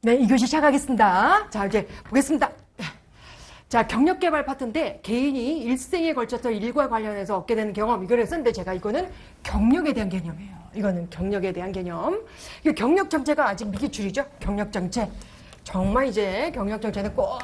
네, 이교시 시작하겠습니다. 자, 이제 보겠습니다. 자, 경력개발 파트인데 개인이 일생에 걸쳐서 일과 관련해서 얻게 되는 경험, 이걸 했었는데 제가 이거는 경력에 대한 개념이에요. 이거는 경력에 대한 개념. 이 경력정체가 아직 미기출이죠. 경력정체. 정말 이제 경력정체는 꼭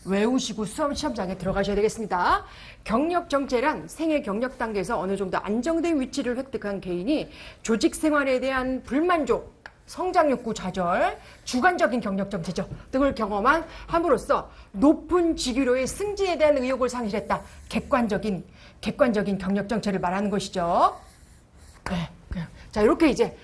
외우시고 시험장에 들어가셔야 되겠습니다. 경력정체란 생애 경력 단계에서 어느 정도 안정된 위치를 획득한 개인이 조직 생활에 대한 불만족, 성장욕구 좌절, 주관적인 경력정체죠. 등을 경험한 함으로써 높은 직위로의 승진에 대한 의욕을 상실했다. 객관적인 경력정체를 말하는 것이죠. 네. 자, 이렇게 이제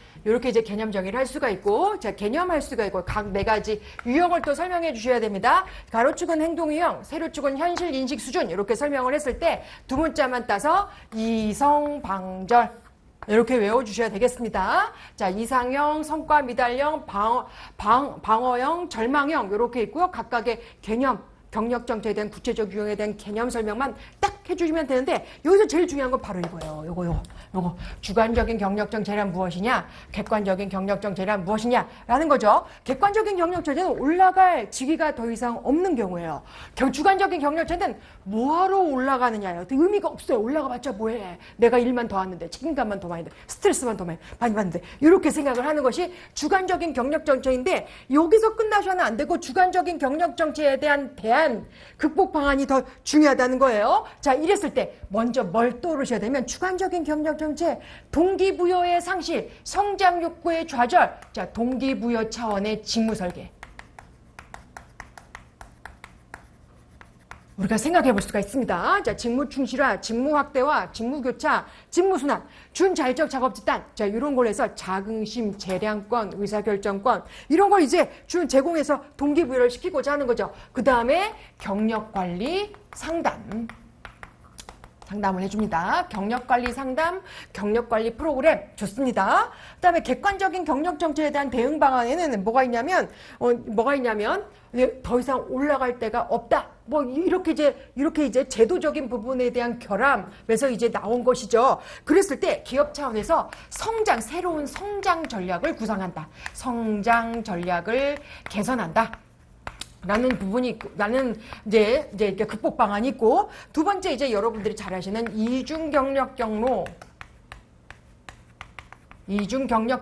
개념 정의를 할 수가 있고, 자, 개념할 수가 있고, 각 네 가지 유형을 또 설명해 주셔야 됩니다. 가로축은 행동 유형, 세로축은 현실 인식 수준, 이렇게 설명을 했을 때 두 문자만 따서 이성방절, 이렇게 외워주셔야 되겠습니다. 자, 이상형, 성과 미달형, 방어형, 절망형 이렇게 있고요. 각각의 개념, 경력정체에 대한 구체적 유형에 대한 개념 설명만 딱 해주시면 되는데 여기서 제일 중요한 건 바로 이거예요. 요거 주관적인 경력정체란 무엇이냐, 객관적인 경력정체란 무엇이냐라는 거죠. 객관적인 경력정체는 올라갈 직위가 더 이상 없는 경우예요. 주관적인 경력정체는 뭐하러 올라가느냐예요. 의미가 없어요. 올라가봤자 뭐해. 내가 일만 더 하는데, 책임감만 더 많이 돼, 스트레스만 더 많이 받는데, 이렇게 생각을 하는 것이 주관적인 경력정체인데 여기서 끝나셔는 안 되고 주관적인 경력정체에 대한 극복 방안이 더 중요하다는 거예요. 자, 이랬을 때 먼저 뭘 떠오르셔야 되면 주관적인 경력정체, 동기부여의 상실, 성장욕구의 좌절, 자, 동기부여 차원의 직무설계. 우리가 생각해 볼 수가 있습니다. 자, 직무 충실화, 직무 확대화, 직무 교차, 직무 순환, 준자율적 작업 집단. 자, 이런 걸 해서 자긍심, 재량권, 의사결정권, 이런 걸 이제 제공해서 동기부여를 시키고자 하는 거죠. 그 다음에 경력관리 상담을 해줍니다. 경력관리 상담, 경력관리 프로그램 좋습니다. 그 다음에 객관적인 경력정체에 대한 대응 방안에는 뭐가 있냐면 더 이상 올라갈 데가 없다. 뭐 이렇게 이제 제도적인 부분에 대한 결함에서 이제 나온 것이죠. 그랬을 때 기업 차원에서 새로운 성장 전략을 구상한다. 성장 전략을 개선한다. 라는 부분이 라는 이제 극복 방안이 있고, 두 번째 이제 여러분들이 잘 아시는 이중 경력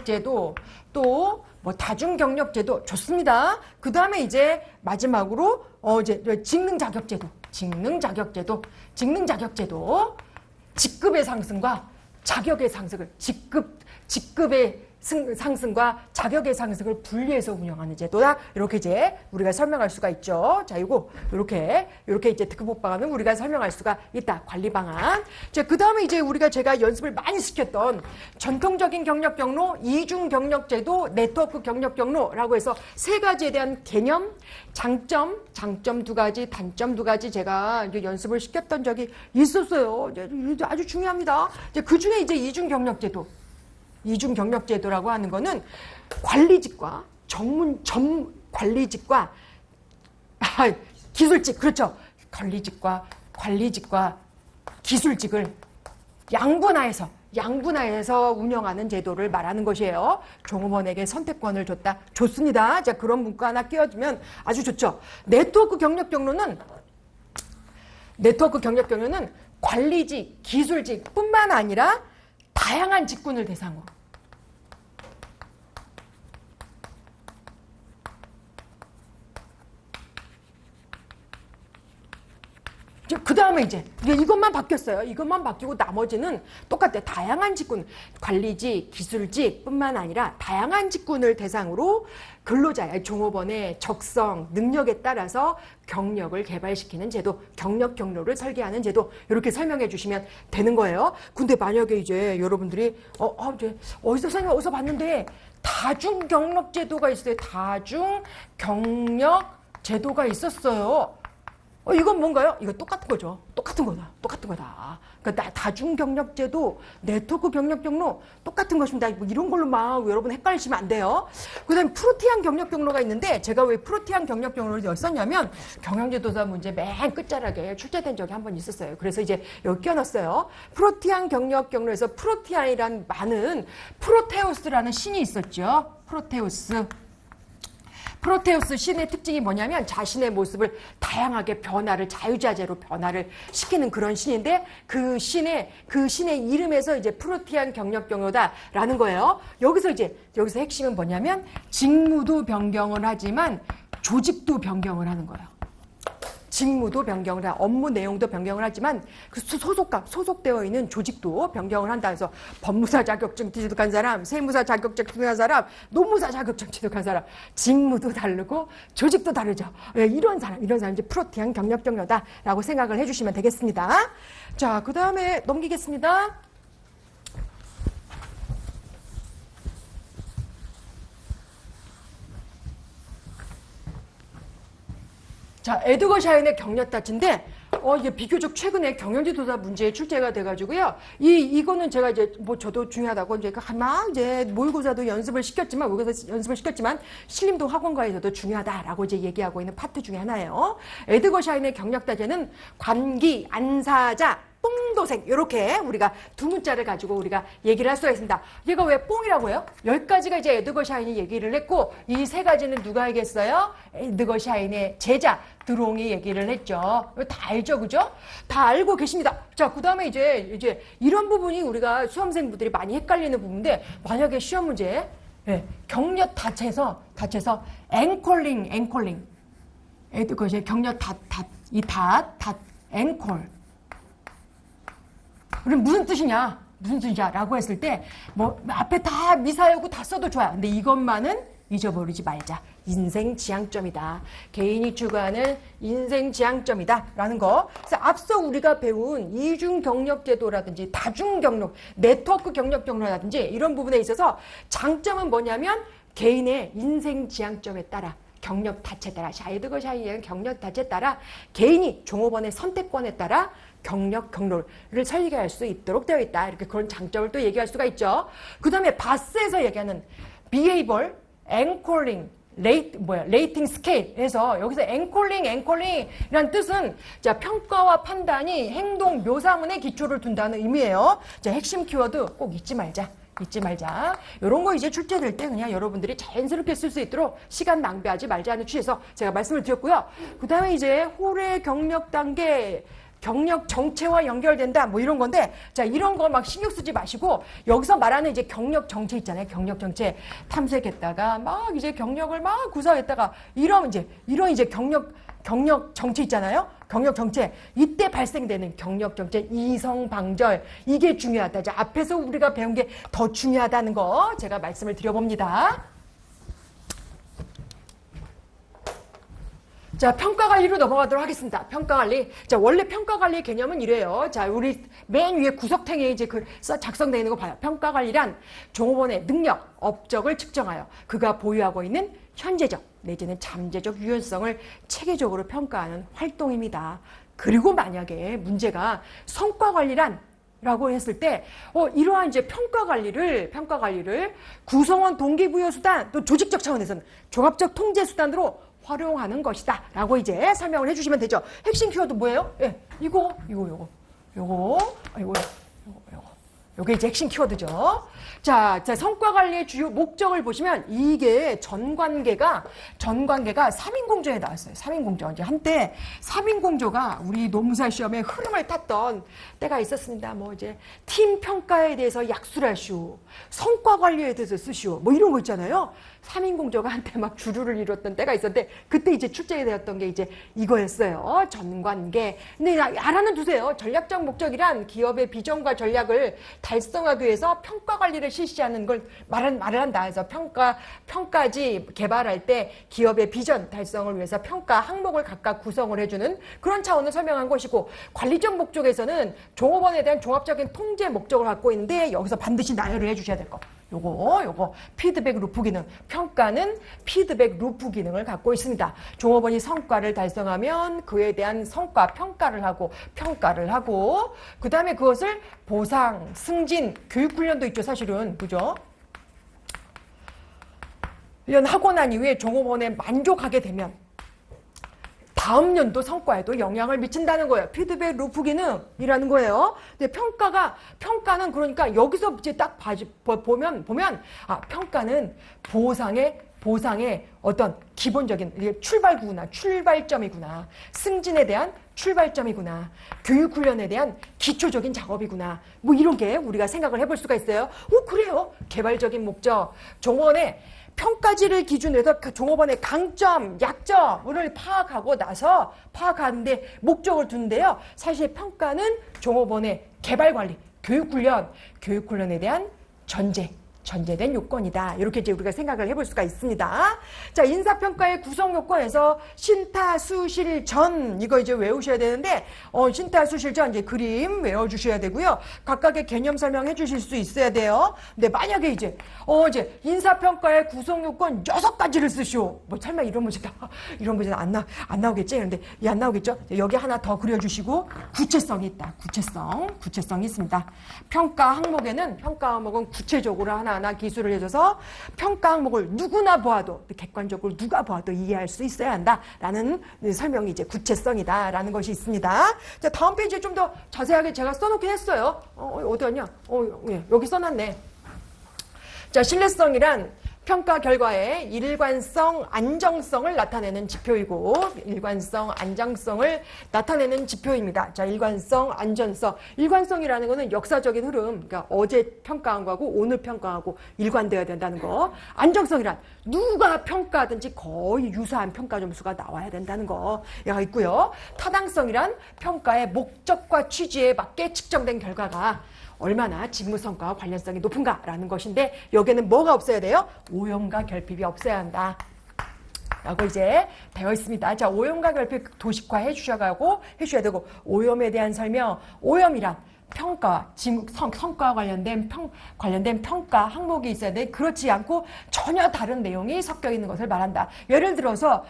제도, 또 뭐 다중 경력 제도 좋습니다. 그 다음에 이제 마지막으로 이제 직능 자격 제도, 직급의 상승과 자격의 상승을 직급의 상승과 자격의 상승을 분리해서 운영하는 제도다. 이렇게 이제 우리가 설명할 수가 있죠. 자, 이렇게 이제 극복 방안은 우리가 설명할 수가 있다. 관리 방안. 자, 그 다음에 이제 제가 연습을 많이 시켰던 전통적인 경력 경로, 이중 경력 제도, 네트워크 경력 경로라고 해서 세 가지에 대한 개념, 장점 두 가지, 단점 두 가지 제가 이제 연습을 시켰던 적이 있었어요. 아주 중요합니다. 그 중에 이제 이중 경력 제도라고 하는 거는 관리직과 관리직과 기술직, 그렇죠. 관리직과 기술직을 양분화해서 운영하는 제도를 말하는 것이에요. 종업원에게 선택권을 줬다. 좋습니다. 자, 그런 문구 하나 끼워주면 아주 좋죠. 네트워크 경력 경로는 관리직, 기술직뿐만 아니라 다양한 직군을 대상으로, 그 다음에 이제 이것만 바뀌었어요. 이것만 바뀌고 나머지는 똑같아요. 다양한 직군, 관리직, 기술직뿐만 아니라 다양한 직군을 대상으로 근로자의 종업원의 적성, 능력에 따라서 경력을 개발시키는 제도, 경력 경로를 설계하는 제도, 이렇게 설명해 주시면 되는 거예요. 근데 만약에 이제 여러분들이 이제 어디서 봤는데 다중 경력 제도가 있어요. 다중 경력 제도가 있었어요. 이건 뭔가요? 이거 똑같은 거죠. 똑같은 거다. 그러니까 다중 경력 제도, 네트워크 경력 경로 똑같은 것입니다. 뭐 이런 걸로 막 여러분 헷갈리시면 안 돼요. 그다음에 프로티안 경력 경로가 있는데, 제가 왜 프로티안 경력 경로를 썼냐면 경영지도사 문제 맨 끝자락에 출제된 적이 한 번 있었어요. 그래서 이제 여기 껴놨어요. 프로티안 경력 경로에서 프로티안이란 많은 프로테우스라는 신이 있었죠. 프로테우스 신의 특징이 뭐냐면 자신의 모습을 다양하게 변화를 자유자재로 변화를 시키는 그런 신인데 그 신의 이름에서 이제 프로티안 경력경로다라는 거예요. 여기서 핵심은 뭐냐면 직무도 변경을 하지만 조직도 변경을 하는 거예요. 직무도 변경을 업무 내용도 변경을 하지만 그 소속되어 있는 조직도 변경을 한다 해서 법무사 자격증 취득한 사람, 세무사 자격증 취득한 사람, 노무사 자격증 취득한 사람, 직무도 다르고 조직도 다르죠. 이런 사람 이제 프로티안 경력경로다라고 생각을 해주시면 되겠습니다. 자, 그 다음에 넘기겠습니다. 자, 에드거 샤인의 경력다치인데, 이게 비교적 최근에 경영지도사 문제에 출제가 돼가지고요. 이거는 제가 저도 중요하다고 모의고사도 연습을 시켰지만, 신림동 학원과에서도 중요하다라고 얘기하고 있는 파트 중에 하나예요. 에드거 샤인의 경력다제는 관기, 안사자, 뽕도색 이렇게 우리가 두 문자를 가지고 우리가 얘기를 할 수가 있습니다. 얘가 왜 뽕이라고 해요? 10가지가 이제 에드거 샤인이 얘기를 했고 이 3가지는 누가 알겠어요? 에드거 샤인의 제자 드롱이 얘기를 했죠. 다 알죠, 그죠? 다 알고 계십니다. 자, 그 다음에 이제 이런 부분이 우리가 수험생분들이 많이 헷갈리는 부분인데 만약에 시험 문제 경력 다쳐서 앵콜링 에드거 샤인 경력 앵콜 그럼 무슨 뜻이냐라고 했을 때 앞에 다 미사여구 다 써도 좋아요. 근데 이것만은 잊어버리지 말자. 인생 지향점이다. 개인이 추구하는 인생 지향점이다 라는 거. 그래서 앞서 우리가 배운 이중 경력 제도라든지 다중 경력, 네트워크 경력 경로라든지 이런 부분에 있어서 장점은 뭐냐면 개인의 인생 지향점에 따라 경력 다체에 따라 에드거 샤인의 경력 다체에 따라 개인이 종업원의 선택권에 따라 경력 경로를 설계할 수 있도록 되어 있다. 이렇게 그런 장점을 또 얘기할 수가 있죠. 그 다음에 바스에서 얘기하는 behavior, anchoring, 레이팅 스케일 해서 여기서 앵콜링이라는 뜻은 자, 평가와 판단이 행동 묘사문에 기초를 둔다는 의미예요. 자, 핵심 키워드 꼭 잊지 말자. 이런 거 이제 출제될 때 그냥 여러분들이 자연스럽게 쓸 수 있도록 시간 낭비하지 말자는 취지에서 제가 말씀을 드렸고요. 그 다음에 이제 홀의 경력 단계 경력 정체와 연결된다 이런 건데 자, 이런 거 막 신경 쓰지 마시고 여기서 말하는 이제 경력 정체 있잖아요. 경력 정체 탐색했다가 막 이제 경력을 막 구사했다가 이런 이제 경력 정체 있잖아요. 경력 정체 이때 발생되는 경력 정체 이성 방절 이게 중요하다. 이제 앞에서 우리가 배운 게 더 중요하다는 거 제가 말씀을 드려봅니다. 자, 평가관리로 넘어가도록 하겠습니다. 평가관리. 자, 원래 평가관리의 개념은 이래요. 자, 우리 맨 위에 구석탱이에 이제 작성되어 있는 거 봐요. 평가관리란 종업원의 능력, 업적을 측정하여 그가 보유하고 있는 현재적 내지는 잠재적 유연성을 체계적으로 평가하는 활동입니다. 그리고 만약에 문제가 성과관리란 라고 했을 때, 이러한 이제 평가관리를 구성원 동기부여 수단, 또 조직적 차원에서는 종합적 통제 수단으로 활용하는 것이다. 라고 이제 설명을 해주시면 되죠. 핵심 키워드 뭐예요? 예, 요거. 요게 이제 핵심 키워드죠. 자, 성과관리의 주요 목적을 보시면 이게 전관계가 3인공조에 나왔어요. 3인공조. 이제 한때 3인공조가 우리 노무사 시험에 흐름을 탔던 때가 있었습니다. 이제 팀 평가에 대해서 약수를 하시오. 성과관리에 대해서 쓰시오. 이런 거 있잖아요. 3인공조가 한때 막 주류를 이뤘던 때가 있었는데 그때 이제 출제되었던 게 이제 이거였어요. 전관계. 근데 알아는 두세요. 전략적 목적이란 기업의 비전과 전략을 달성하기 위해서 평가 관리를 실시하는 걸 말을 한다 해서 평가지 개발할 때 기업의 비전 달성을 위해서 평가 항목을 각각 구성을 해주는 그런 차원을 설명한 것이고 관리적 목적에서는 종업원에 대한 종합적인 통제 목적을 갖고 있는데 여기서 반드시 나열을 해주셔야 될 거. 요거 피드백 루프 기능. 평가는 피드백 루프 기능을 갖고 있습니다. 종업원이 성과를 달성하면 그에 대한 성과 평가를 하고 그 다음에 그것을 보상, 승진, 교육훈련도 있죠. 사실은 그죠? 훈련하고 난 이후에 종업원에 만족하게 되면 다음 연도 성과에도 영향을 미친다는 거예요. 피드백 루프 기능이라는 거예요. 근데 평가는 그러니까 여기서 이제 딱 보면 평가는 보상의 보상의 어떤 기본적인 이게 출발구나, 출발점이구나, 승진에 대한 출발점이구나, 교육훈련에 대한 기초적인 작업이구나, 뭐 이런 게 우리가 생각을 해볼 수가 있어요. 그래요. 개발적인 목적, 종원의 평가지를 기준으로 해서 그 종업원의 강점, 약점을 파악하고 나서 파악하는데 목적을 두는데요. 사실 평가는 종업원의 개발관리, 교육훈련에 대한 전제된 요건이다. 이렇게 이제 우리가 생각을 해볼 수가 있습니다. 자, 인사평가의 구성 요건에서 신타수실전 이거 이제 외우셔야 되는데 신타수실전 이제 그림 외워주셔야 되고요. 각각의 개념 설명해 주실 수 있어야 돼요. 근데 만약에 이제 인사평가의 구성 요건 6가지를 쓰시오. 뭐 설마 이런 문제는 안 나오겠지? 근데 안 나오겠죠? 여기 하나 더 그려주시고 구체성이 있다. 구체성이 있습니다. 평가 항목은 구체적으로 하나하나 기술을 해줘서 평가 항목을 누구나 보아도 객관적으로 누가 보아도 이해할 수 있어야 한다라는 설명이 이제 구체성이다라는 것이 있습니다. 자, 다음 페이지에 좀 더 자세하게 제가 써놓긴 했어요. 어디 갔냐? 예, 여기 써놨네. 자, 신뢰성이란 평가 결과의 일관성, 안정성을 나타내는 지표이고 일관성, 안정성을 나타내는 지표입니다. 자, 일관성, 안전성. 일관성이라는 거는 역사적인 흐름, 그러니까 어제 평가한 거하고 오늘 평가하고 일관되어야 된다는 거. 안정성이란 누가 평가하든지 거의 유사한 평가 점수가 나와야 된다는 거가 있고요. 타당성이란 평가의 목적과 취지에 맞게 측정된 결과가 얼마나 직무 성과와 관련성이 높은가라는 것인데 여기에는 뭐가 없어야 돼요? 오염과 결핍이 없어야 한다. 라고 이제 되어 있습니다. 자, 오염과 결핍 도식화해 주셔야 되고 오염에 대한 설명, 오염이란 평가와 성과와 관련된 평가 항목이 있어야 돼. 그렇지 않고 전혀 다른 내용이 섞여 있는 것을 말한다. 예를 들어서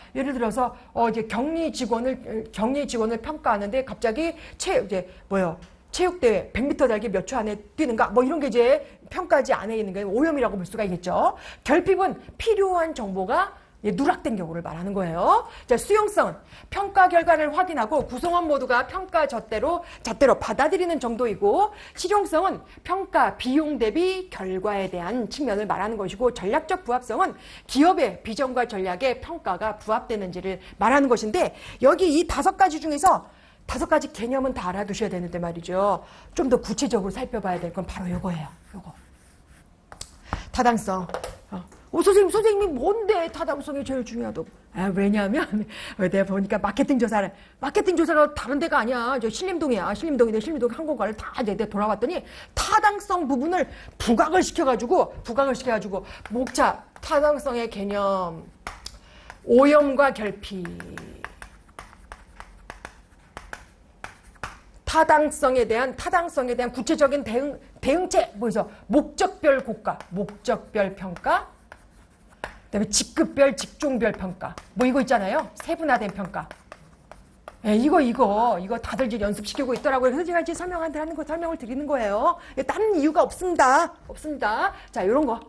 이제 격리 직원을 평가하는데 갑자기 체육대회 100m 달기 몇 초 안에 뛰는가? 뭐 이런 게 이제 평가지 안에 있는 게 오염이라고 볼 수가 있겠죠. 결핍은 필요한 정보가 누락된 경우를 말하는 거예요. 자, 수용성은 평가 결과를 확인하고 구성원 모두가 평가 잣대로 받아들이는 정도이고, 실용성은 평가 비용 대비 결과에 대한 측면을 말하는 것이고, 전략적 부합성은 기업의 비전과 전략에 평가가 부합되는지를 말하는 것인데, 여기 이 5가지 중에서 5가지 개념은 다 알아두셔야 되는데 말이죠. 좀 더 구체적으로 살펴봐야 될 건 바로 요거예요. 요거. 타당성. 선생님이 뭔데 타당성이 제일 중요하다고. 왜냐하면 내가 보니까 마케팅 조사가 다른 데가 아니야. 저 신림동이야. 신림동 항공과를 다 내가 돌아왔더니 타당성 부분을 부각을 시켜가지고 목차 타당성의 개념, 오염과 결핍, 타당성에 대한 구체적인 대응책, 뭐죠? 목적별 고가, 목적별 평가, 그다음에 직급별, 직종별 평가, 뭐 이거 있잖아요. 세분화된 평가. 예, 이거 다들 이제 연습시키고 있더라고요. 그래서 제가 이제 설명을 드리는 거예요. 다른 이유가 없습니다. 자, 요런 거.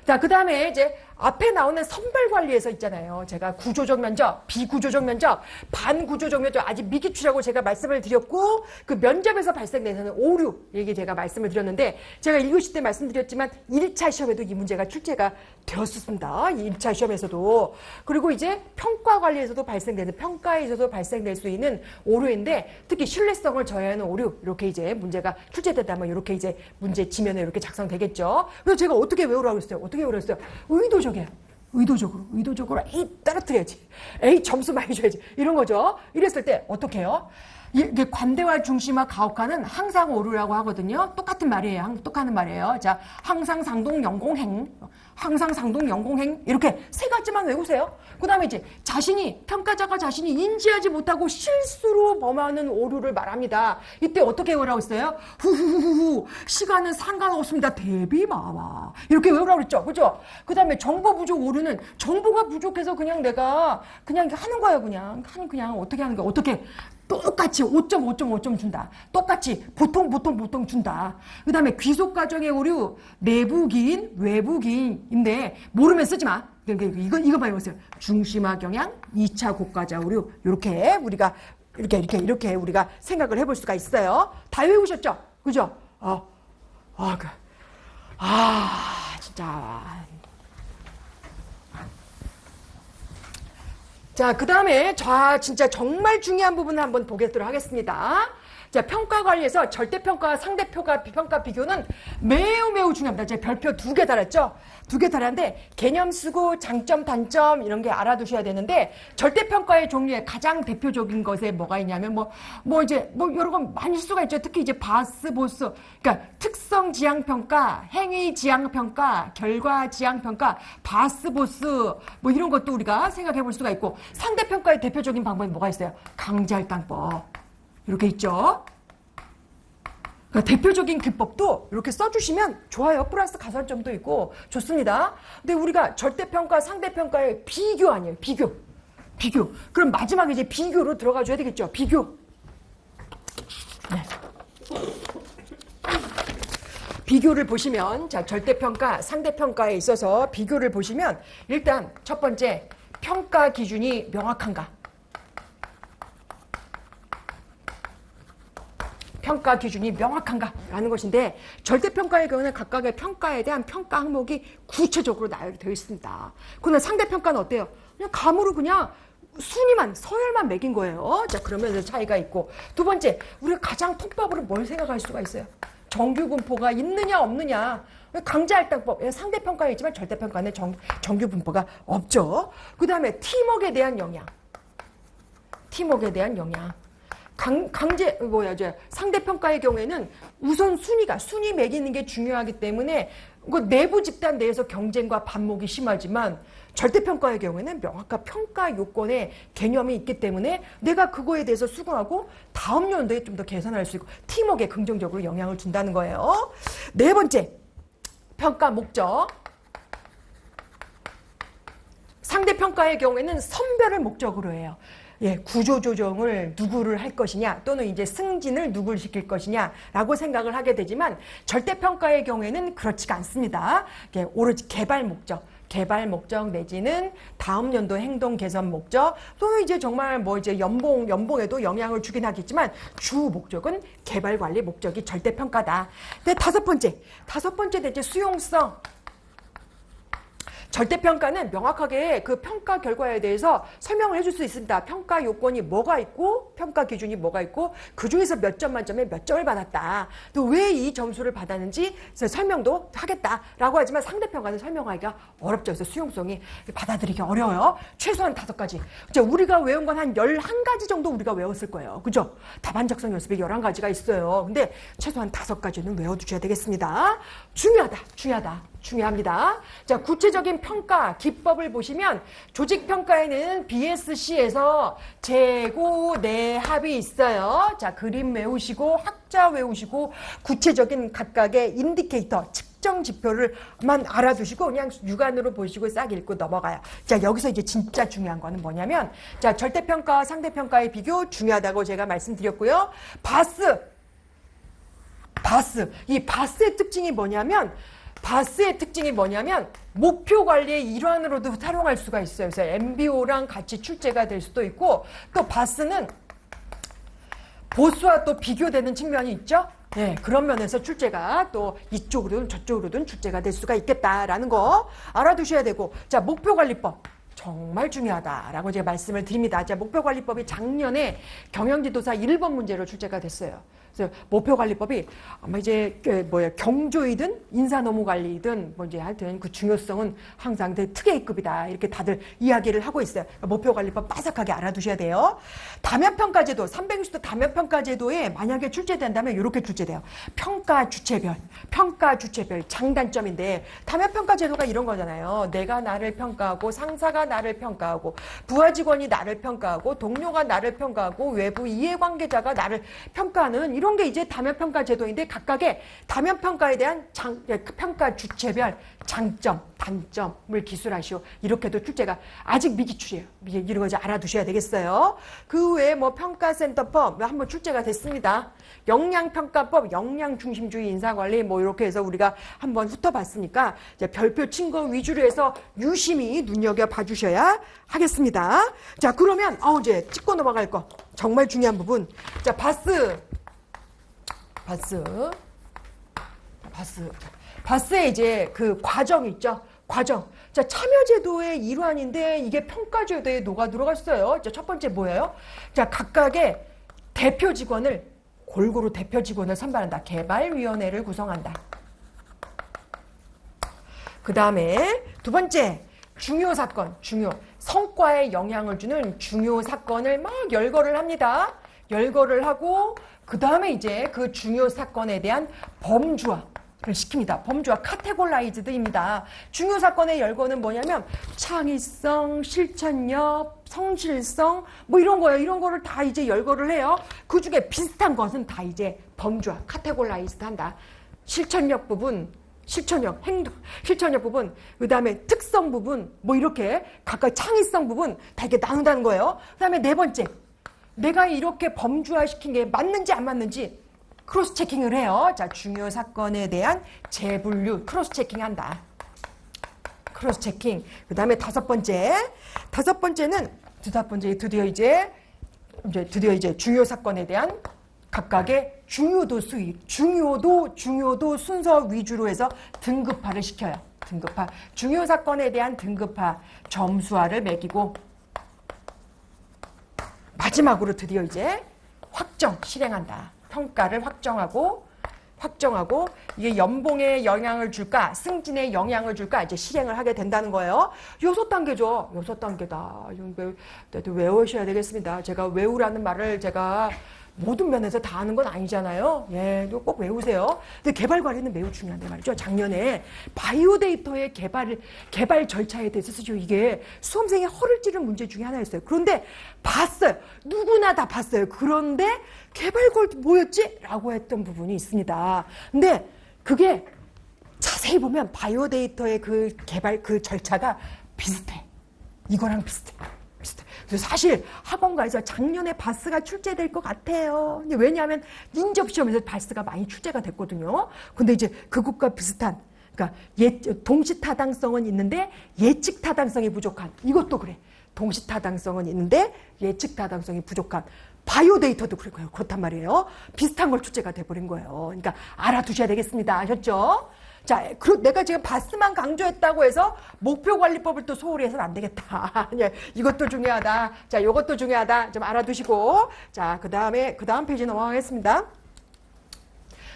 자, 그 다음에 이제 앞에 나오는 선별 관리에서 있잖아요. 제가 구조적 면접, 비구조적 면접, 반구조적 면접, 아직 미기출이라고 제가 말씀을 드렸고, 그 면접에서 발생되는 오류, 얘기 제가 말씀을 드렸는데, 제가 1교시 때 말씀드렸지만, 1차 시험에도 이 문제가 출제가 되었습니다. 1차 시험에서도. 그리고 이제 평가 관리에서도 평가에서도 발생될 수 있는 오류인데, 특히 신뢰성을 저해하는 오류, 이렇게 이제 문제가 출제된다면, 이렇게 이제 문제 지면에 이렇게 작성되겠죠. 그래서 제가 어떻게 외우라고 했어요? 의도적으로 A 떨어뜨려야지. A 점수 많이 줘야지. 이런 거죠. 이랬을 때 어떻게 해요? 이게 관대와 중심화 가혹화는 항상 오류라고 하거든요. 똑같은 말이에요. 자, 항상 상동 영공행 이렇게 3가지만 외우세요. 그 다음에 이제 평가자가 자신이 인지하지 못하고 실수로 범하는 오류를 말합니다. 이때 어떻게 외우라고 했어요? 후후후후 시간은 상관없습니다. 대비마와 이렇게 외우라고 그랬죠. 그죠? 그 다음에 정보 부족 오류는 정보가 부족해서 그냥 내가 하는 거예요. 그냥 어떻게 하는 거야. 어떻게 똑같이 5.5점 준다. 똑같이 보통 준다. 그 다음에 귀속 과정의 오류, 내부기인, 외부기인인데 모르면 쓰지 마. 이거 봐요. 중심화 경향, 2차 고과자 오류. 이렇게 우리가 생각을 해볼 수가 있어요. 다 외우셨죠? 그죠? 진짜. 자, 그 다음에 진짜 정말 중요한 부분을 한번 보도록 하겠습니다. 자, 평가 관리에서 절대평가와 상대평가, 비평가, 비교는 매우 중요합니다. 제가 별표 2개 달았죠? 2개 달았는데 개념 쓰고 장점, 단점 이런 게 알아두셔야 되는데 절대평가의 종류의 가장 대표적인 것에 뭐가 있냐면 여러 건 많이 수가 있죠. 특히 이제 바스, 보스. 그러니까 특성 지향평가, 행위 지향평가, 결과 지향평가, 바스, 보스 뭐 이런 것도 우리가 생각해 볼 수가 있고 상대평가의 대표적인 방법이 뭐가 있어요? 강제할당법. 이렇게 있죠. 그러니까 대표적인 기법도 이렇게 써주시면 좋아요. 플러스 가산점도 있고 좋습니다. 근데 우리가 절대평가, 상대평가의 비교 아니에요. 비교. 그럼 마지막에 이제 비교로 들어가 줘야 되겠죠. 비교. 네. 비교를 보시면 자 절대평가, 상대평가에 있어서 비교를 보시면 일단 첫 번째 평가 기준이 명확한가? 평가 기준이 명확한가라는 것인데 절대평가의 경우는 각각의 평가에 대한 평가 항목이 구체적으로 나열되어 있습니다. 그러나 상대평가는 어때요? 그냥 감으로 그냥 순위만 서열만 매긴 거예요. 자 그러면서 차이가 있고 두 번째 우리가 가장 통법으로 뭘 생각할 수가 있어요? 정규분포가 있느냐 없느냐 강제할당법 상대평가에 있지만 절대평가는 정규분포가 없죠. 그 다음에 팀웍에 대한 영향 상대평가의 경우에는 우선 순위 매기는 게 중요하기 때문에 내부 집단 내에서 경쟁과 반목이 심하지만 절대평가의 경우에는 명확한 평가 요건의 개념이 있기 때문에 내가 그거에 대해서 수긍하고 다음 연도에 좀 더 개선할 수 있고 팀웍에 긍정적으로 영향을 준다는 거예요. 네 번째, 평가 목적. 상대평가의 경우에는 선별을 목적으로 해요. 구조조정을 누구를 할 것이냐 또는 이제 승진을 누구를 시킬 것이냐라고 생각을 하게 되지만 절대평가의 경우에는 그렇지가 않습니다. 오로지 개발 목적 내지는 다음 연도 행동 개선 목적 또는 이제 정말 연봉에도 영향을 주긴 하겠지만 주 목적은 개발 관리 목적이 절대평가다. 근데 다섯 번째 이제 수용성. 절대평가는 명확하게 그 평가 결과에 대해서 설명을 해줄 수 있습니다. 평가 요건이 뭐가 있고 평가 기준이 뭐가 있고 그중에서 몇 점 만점에 몇 점을 받았다. 또 왜 이 점수를 받았는지 설명도 하겠다라고 하지만 상대평가는 설명하기가 어렵죠. 그래서 수용성이 받아들이기 어려워요. 최소한 5가지. 우리가 외운 건 한 11가지 정도 우리가 외웠을 거예요. 그죠? 답안 작성 연습에 11가지가 있어요. 근데 최소한 5가지는 외워두셔야 되겠습니다. 중요합니다. 자, 구체적인 평가 기법을 보시면 조직평가에는 BSC에서 재고 내합이 있어요. 자, 그림 외우시고 학자 외우시고 구체적인 각각의 인디케이터 측정 지표를만 알아두시고 그냥 육안으로 보시고 싹 읽고 넘어가요. 자, 여기서 이제 진짜 중요한 거는 뭐냐면 자, 절대평가와 상대평가의 비교 중요하다고 제가 말씀드렸고요. 이 바스의 특징이 뭐냐면 목표 관리의 일환으로도 활용할 수가 있어요. 그래서 MBO랑 같이 출제가 될 수도 있고 또 바스는 보수와 또 비교되는 측면이 있죠. 네, 그런 면에서 출제가 또 이쪽으로든 저쪽으로든 출제가 될 수가 있겠다라는 거 알아두셔야 되고 자, 목표관리법. 정말 중요하다라고 제가 말씀을 드립니다. 자, 목표관리법이 작년에 경영지도사 1번 문제로 출제가 됐어요. 그래서 목표관리법이 아마 이제 경조이든 인사노무관리든 하여튼 그 중요성은 항상 되게 특혜급이다 이렇게 다들 이야기를 하고 있어요. 목표관리법 빠삭하게 알아두셔야 돼요. 다면평가제도 360도 다면평가제도에 만약에 출제된다면 이렇게 출제돼요. 평가 주체별 장단점인데 다면평가제도가 이런 거잖아요. 내가 나를 평가하고 상사가 나를 평가하고 부하 직원이 나를 평가하고 동료가 나를 평가하고 외부 이해관계자가 나를 평가하는 이런 게 이제 다면평가 제도인데 각각의 다면평가에 대한 평가 주체별 장점, 단점을 기술하시오. 이렇게도 출제가 아직 미기출이에요. 이런 거 이제 알아두셔야 되겠어요. 그 외에 평가센터법 한번 출제가 됐습니다. 역량평가법, 역량중심주의 인사관리 이렇게 해서 우리가 한번 훑어봤으니까 이제 별표 친 거 위주로 해서 유심히 눈여겨봐 주셔야 하겠습니다. 자, 그러면 이제 찍고 넘어갈 거 정말 중요한 부분. 자, 바스의 이제 그 과정 있죠. 과정. 자, 참여제도의 일환인데 이게 평가제도에 녹아 들어갔어요. 자, 첫 번째 뭐예요? 자, 각각의 대표 직원을 골고루 대표 직원을 선발한다. 개발위원회를 구성한다. 그 다음에 두 번째, 중요 사건, 성과에 영향을 주는 중요 사건을 막 열거를 합니다. 열거를 하고 그 다음에 이제 그 중요 사건에 대한 범주화를 시킵니다. 범주화, 카테고라이즈드입니다. 중요 사건의 열거는 뭐냐면 창의성, 실천력, 성실성 뭐 이런 거예요. 이런 거를 다 이제 열거를 해요. 그 중에 비슷한 것은 다 이제 범주화, 카테고라이즈드 한다. 실천력 부분, 실천력, 행동, 실천력 부분, 그 다음에 특성 부분, 뭐 이렇게 각각 창의성 부분 다 이렇게 나눈다는 거예요. 그 다음에 네 번째, 내가 이렇게 범주화시킨 게 맞는지 안 맞는지 크로스 체킹을 해요. 자, 중요 사건에 대한 재분류, 크로스 체킹한다. 크로스 체킹. 그 다음에 다섯 번째는 드디어 이제 중요 사건에 대한 각각의 중요도 수위, 중요도 순서 위주로 해서 등급화를 시켜요. 등급화. 중요 사건에 대한 등급화, 점수화를 매기고 마지막으로 드디어 이제 실행한다. 평가를 확정하고 이게 연봉에 영향을 줄까, 승진에 영향을 줄까 이제 실행을 하게 된다는 거예요. 6단계죠. 6단계다. 이거 외우셔야 되겠습니다. 제가 외우라는 말을 제가 모든 면에서 다 아는 건 아니잖아요. 예, 이거 꼭 외우세요. 근데 개발 관리는 매우 중요한데 말이죠. 작년에 바이오 데이터의 개발 절차에 대해서 이게 수험생의 허를 찌른 문제 중에 하나였어요. 그런데 봤어요. 누구나 다 봤어요. 그런데 개발 관리 뭐였지? 라고 했던 부분이 있습니다. 근데 그게 자세히 보면 바이오 데이터의 그 개발 그 절차가 비슷해. 이거랑 비슷해. 그래서 사실 학원가에서 작년에 바스가 출제될 것 같아요. 근데 왜냐하면 인접 시험에서 바스가 많이 출제가 됐거든요. 근데 이제 그것과 비슷한, 그러니까 동시 타당성은 있는데 예측 타당성이 부족한, 이것도 그래. 동시 타당성은 있는데 예측 타당성이 부족한 바이오 데이터도 그렇고요. 그렇단 말이에요. 비슷한 걸 출제가 돼버린 거예요. 그러니까 알아두셔야 되겠습니다. 아셨죠? 자, 내가 지금 바스만 강조했다고 해서 목표관리법을 또 소홀히 해서는 안 되겠다. 이것도 중요하다. 자, 이것도 중요하다. 좀 알아두시고. 자, 그 다음 페이지 넘어가겠습니다.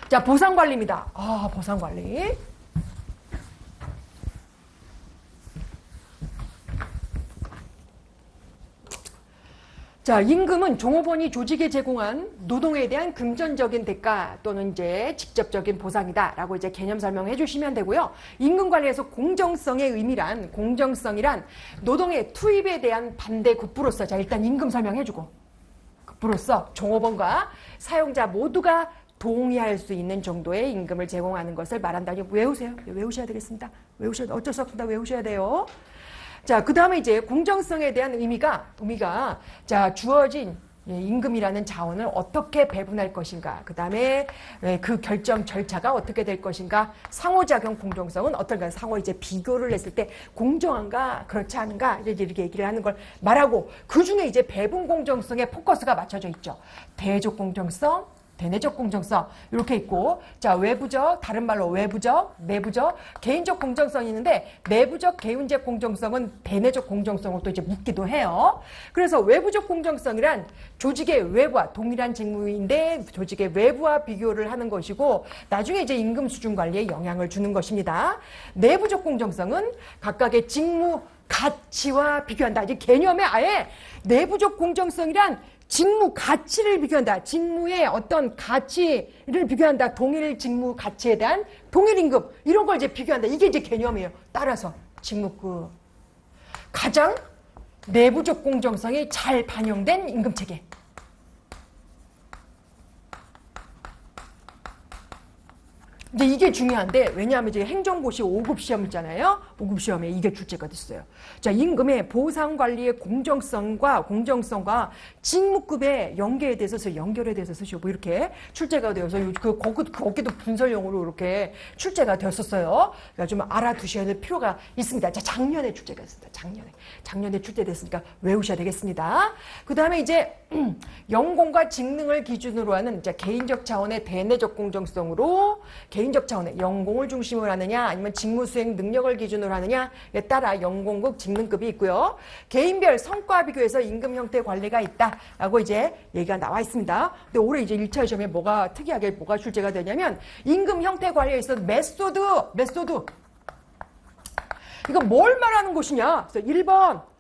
자, 보상관리입니다. 보상관리. 자, 임금은 종업원이 조직에 제공한 노동에 대한 금전적인 대가 또는 이제 직접적인 보상이다라고 이제 개념 설명해 주시면 되고요. 임금 관리에서 공정성의 의미란, 공정성이란 노동의 투입에 대한 반대 급부로서, 자, 일단 임금 설명해 주고, 급부로서 종업원과 사용자 모두가 동의할 수 있는 정도의 임금을 제공하는 것을 말한다니 외우세요. 외우셔야 되겠습니다. 어쩔 수 없습니다. 외우셔야 돼요. 자, 그 다음에 이제 공정성에 대한 의미가 자, 주어진 임금이라는 자원을 어떻게 배분할 것인가, 그 다음에 그 결정 절차가 어떻게 될 것인가, 상호작용 공정성은 어떨까, 상호 이제 비교를 했을 때 공정한가 그렇지 않은가 이렇게 얘기를 하는 걸 말하고, 그 중에 이제 배분 공정성에 포커스가 맞춰져 있죠. 대외적 공정성, 대내적 공정성 이렇게 있고, 자, 외부적, 다른 말로 외부적, 내부적, 개인적 공정성이 있는데 내부적 개인적 공정성은 대내적 공정성으로 또 이제 묻기도 해요. 그래서 외부적 공정성이란 조직의 외부와 동일한 직무인데 조직의 외부와 비교를 하는 것이고, 나중에 이제 임금 수준 관리에 영향을 주는 것입니다. 내부적 공정성은 각각의 직무 가치와 비교한다. 이제 개념에 아예 내부적 공정성이란 직무 가치를 비교한다. 직무의 어떤 가치를 비교한다. 동일 직무 가치에 대한 동일 임금, 이런 걸 이제 비교한다. 이게 이제 개념이에요. 따라서 직무급 가장 내부적 공정성이 잘 반영된 임금 체계. 근데 이게 중요한데, 왜냐하면 이제 행정고시 5급 시험 있잖아요. 5급 시험에 이게 출제가 됐어요. 자, 임금의 보상관리의 공정성과 직무급의 연계에 대해서 연결에 대해서 쓰시오. 뭐 이렇게 출제가 되어서 거기도 분설용으로 이렇게 출제가 되었었어요. 그러니까 좀 알아두셔야 될 필요가 있습니다. 자, 작년에 출제가 됐습니다. 작년에 출제됐으니까 외우셔야 되겠습니다. 그 다음에 이제 연공과 직능을 기준으로 하는 이제 개인적 차원의 대내적 공정성으로 개인적 차원의 연공을 중심으로 하느냐 아니면 직무 수행 능력을 기준으로 하느냐에 따라 연공급, 직능급이 있고요. 개인별 성과 비교해서 임금 형태 관리가 있다라고 이제 얘기가 나와 있습니다. 근데 올해 이제 1차 시험에 뭐가 특이하게 뭐가 출제가 되냐면 임금 형태 관리에 있어서 메소드 이거 뭘 말하는 것이냐? 그래서 1번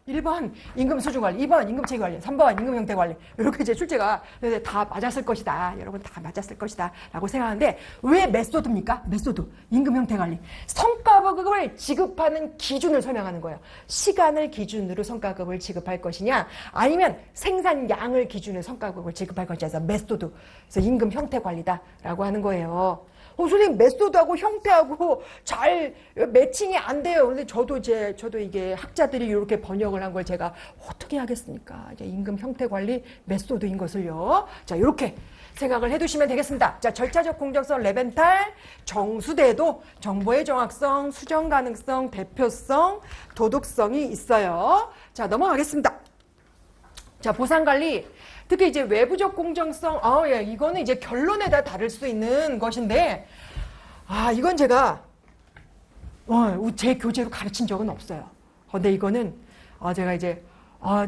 임금 수준 관리, 2번 임금 체계 관리, 3번 임금 형태 관리 이렇게 이제 출제가 다 맞았을 것이다. 여러분 다 맞았을 것이다 라고 생각하는데 왜 메소드입니까? 메소드, 임금 형태 관리. 성과급을 지급하는 기준을 설명하는 거예요. 시간을 기준으로 성과급을 지급할 것이냐 아니면 생산량을 기준으로 성과급을 지급할 것이냐 해서 메소드, 그래서 임금 형태 관리다라고 하는 거예요. 선생님 메소드하고 형태하고 잘 매칭이 안 돼요. 그런데 저도 이게 학자들이 이렇게 번역을 한 걸 제가 어떻게 하겠습니까? 이제 임금 형태 관리 메소드인 것을요. 자, 이렇게 생각을 해두시면 되겠습니다. 자, 절차적 공정성, 레벤탈, 정수대도 정보의 정확성, 수정 가능성, 대표성, 도덕성이 있어요. 자, 넘어가겠습니다. 자, 보상 관리. 특히 이제 외부적 공정성, 예, 이거는 이제 결론에다 다를 수 있는 것인데, 이건 제가, 제 교재로 가르친 적은 없어요. 근데 이거는, 제가 이제,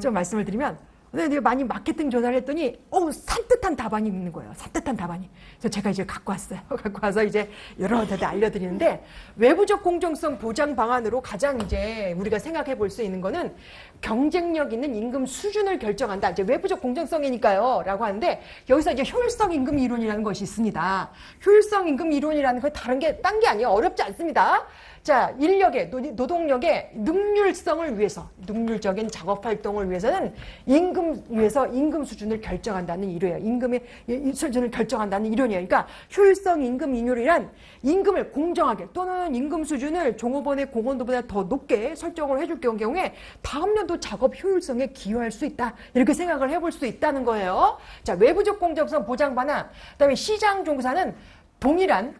좀 말씀을 드리면, 근데 많이 마케팅 조사를 했더니, 산뜻한 답안이 있는 거예요. 산뜻한 답안이. 그래서 제가 이제 갖고 왔어요. 갖고 와서 이제 여러 데다 알려드리는데, 외부적 공정성 보장 방안으로 가장 이제 우리가 생각해 볼 수 있는 거는 경쟁력 있는 임금 수준을 결정한다. 이제 외부적 공정성이니까요. 라고 하는데, 여기서 이제 효율성 임금 이론이라는 것이 있습니다. 효율성 임금 이론이라는 건 딴 게 아니에요. 어렵지 않습니다. 자, 인력의, 노동력의 능률성을 위해서, 능률적인 작업 활동을 위해서는 임금 수준을 결정한다는 이론이에요. 임금의 수준을 결정한다는 이론이에요. 그러니까 효율성 임금 이론이란 임금을 공정하게 또는 임금 수준을 종업원의 공헌도보다 더 높게 설정을 해줄 경우에 다음 연도 작업 효율성에 기여할 수 있다. 이렇게 생각을 해볼 수 있다는 거예요. 자, 외부적 공정성 보장 반환. 그다음에 시장 종사는 동일한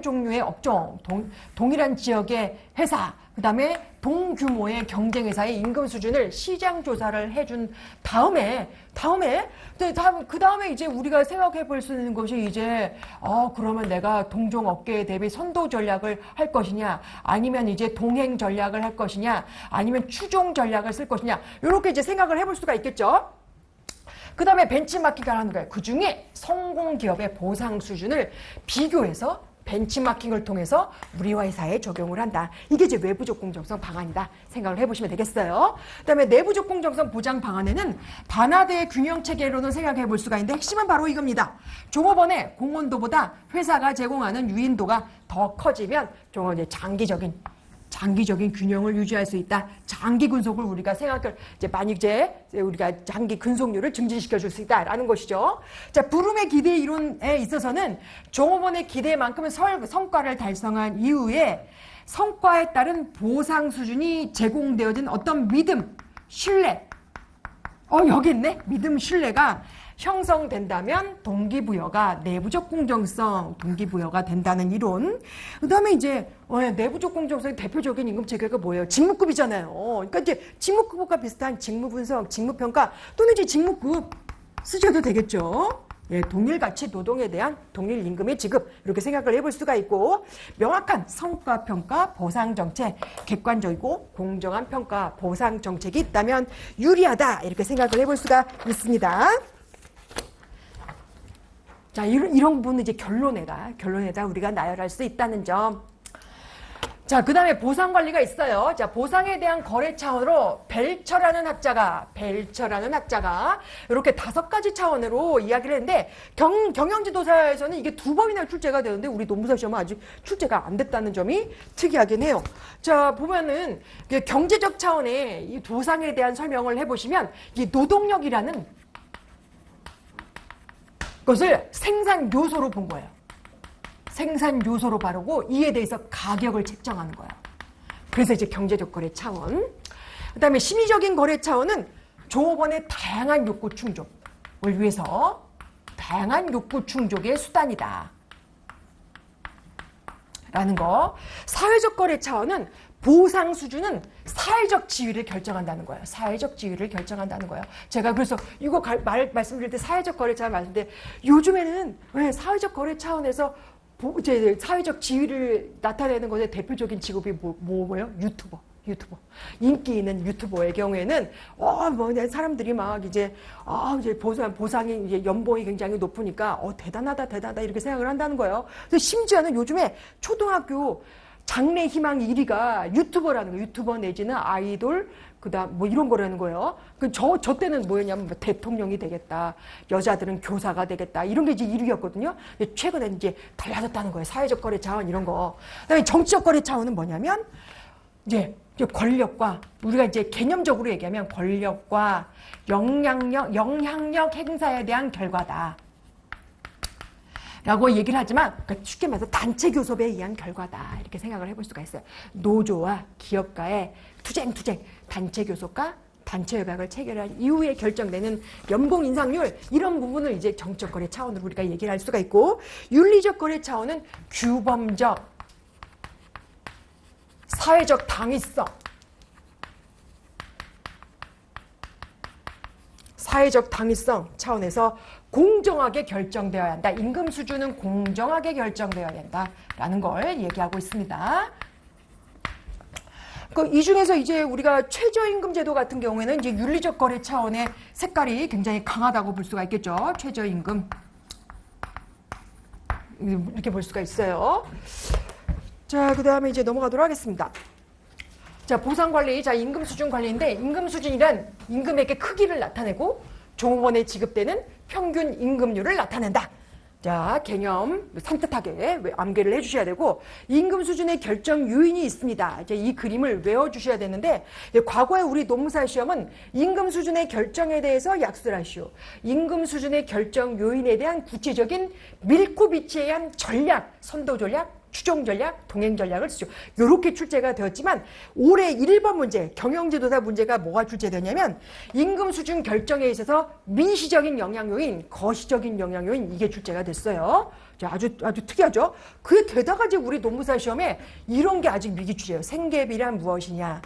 종류의 업종, 동일한 지역의 회사, 그 다음에 동규모의 경쟁회사의 임금 수준을 시장 조사를 해준 다음에 그 다음에 이제 우리가 생각해 볼 수 있는 것이 이제, 그러면 내가 동종 업계 대비 선도 전략을 할 것이냐, 아니면 이제 동행 전략을 할 것이냐, 아니면 추종 전략을 쓸 것이냐, 이렇게 이제 생각을 해볼 수가 있겠죠. 그 다음에 벤치마킹을 하는 거예요. 그 중에 성공 기업의 보상 수준을 비교해서 벤치마킹을 통해서 우리 회사에 적용을 한다. 이게 이제 외부적 공정성 방안이다 생각을 해보시면 되겠어요. 그 다음에 내부적 공정성 보장 방안에는 반화대 균형 체계로는 생각해 볼 수가 있는데 핵심은 바로 이겁니다. 종업원의 공헌도보다 회사가 제공하는 유인도가 더 커지면 좀 이제 장기적인 균형을 유지할 수 있다. 장기 근속을 우리가 우리가 장기 근속률을 증진시켜 줄 수 있다라는 것이죠. 자, 부름의 기대 이론에 있어서는 종업원의 기대만큼은 성과를 달성한 이후에 성과에 따른 보상 수준이 제공되어진 어떤 믿음, 신뢰. 여기 있네. 믿음, 신뢰가 형성된다면 동기부여가 내부적 공정성, 동기부여가 된다는 이론. 그 다음에 이제 내부적 공정성의 대표적인 임금 체계가 뭐예요? 직무급이잖아요. 그러니까 이제 직무급과 비슷한 직무분석, 직무평가 또는 이제 직무급 쓰셔도 되겠죠. 예, 동일 가치 노동에 대한 동일 임금의 지급 이렇게 생각을 해볼 수가 있고 명확한 성과평가 보상 정책, 객관적이고 공정한 평가 보상 정책이 있다면 유리하다 이렇게 생각을 해볼 수가 있습니다. 자, 이런 부분은 이제 결론에다 우리가 나열할 수 있다는 점. 자, 그 다음에 보상 관리가 있어요. 자, 보상에 대한 거래 차원으로 벨처라는 학자가 이렇게 5가지 차원으로 이야기를 했는데 경영지도사에서는 이게 2번이나 출제가 되는데 우리 노무사 시험은 아직 출제가 안 됐다는 점이 특이하긴 해요. 자, 보면은 경제적 차원의 이 보상에 대한 설명을 해보시면 이 노동력이라는 그것을 생산 요소로 본 거예요. 생산 요소로 바르고 이에 대해서 가격을 책정하는 거예요. 그래서 이제 경제적 거래 차원. 그 다음에 심리적인 거래 차원은 종업원의 다양한 욕구 충족을 위해서 다양한 욕구 충족의 수단이다. 라는 거. 사회적 거래 차원은 보상 수준은 사회적 지위를 결정한다는 거예요. 사회적 지위를 결정한다는 거예요. 제가 그래서 이거 말씀드릴 때 사회적 거래 차원 말씀드릴 때 요즘에는 왜 사회적 거래 차원에서 이제 사회적 지위를 나타내는 것의 대표적인 직업이 뭐예요? 유튜버. 인기 있는 유튜버의 경우에는 사람들이 막 이제 보상이 이제 연봉이 굉장히 높으니까 대단하다 이렇게 생각을 한다는 거예요. 그래서 심지어는 요즘에 초등학교 장래 희망 1위가 유튜버라는 거예요. 유튜버 내지는 아이돌, 그다음 뭐 이런 거라는 거예요. 저 때는 뭐였냐면 대통령이 되겠다, 여자들은 교사가 되겠다, 이런 게 이제 1위였거든요. 근데 최근에는 이제 달라졌다는 거예요. 사회적 거래 차원 이런 거. 그다음에 정치적 거래 차원은 뭐냐면 이제 권력과, 우리가 이제 개념적으로 얘기하면 권력과 영향력 행사에 대한 결과다 라고 얘기를 하지만, 그러니까 쉽게 말해서 단체 교섭에 의한 결과다 이렇게 생각을 해볼 수가 있어요. 노조와 기업가의 투쟁 단체 교섭과 단체 협약을 체결한 이후에 결정되는 연봉 인상률, 이런 부분을 이제 정치적 거래 차원으로 우리가 얘기를 할 수가 있고, 윤리적 거래 차원은 규범적 사회적 당위성, 차원에서 공정하게 결정되어야 한다. 임금 수준은 공정하게 결정되어야 된다라는 걸 얘기하고 있습니다. 이 중에서 이제 우리가 최저임금 제도 같은 경우에는 이제 윤리적 거래 차원의 색깔이 굉장히 강하다고 볼 수가 있겠죠. 최저임금. 이렇게 볼 수가 있어요. 자, 그 다음에 이제 넘어가도록 하겠습니다. 자, 보상관리, 자, 임금수준 관리인데, 임금수준이란 임금액의 크기를 나타내고 종업원에 지급되는 평균 임금률을 나타낸다. 자, 개념 산뜻하게 암기를 해주셔야 되고, 임금 수준의 결정 요인이 있습니다. 이제 이 그림을 외워주셔야 되는데, 과거에 우리 노무사 시험은 임금 수준의 결정에 대해서 약수를 하시오, 임금 수준의 결정 요인에 대한 구체적인 밀코비치에 의한 전략, 선도 전략, 추종 전략, 동행 전략을 쓰죠. 이렇게 출제가 되었지만 올해 1번 문제, 경영지도사 문제가 뭐가 출제되냐면 임금 수준 결정에 있어서 민시적인 영향 요인, 거시적인 영향 요인, 이게 출제가 됐어요. 아주 특이하죠. 그에 게다가 이제 우리 노무사 시험에 이런 게 아직 미기출이에요. 생계비란 무엇이냐?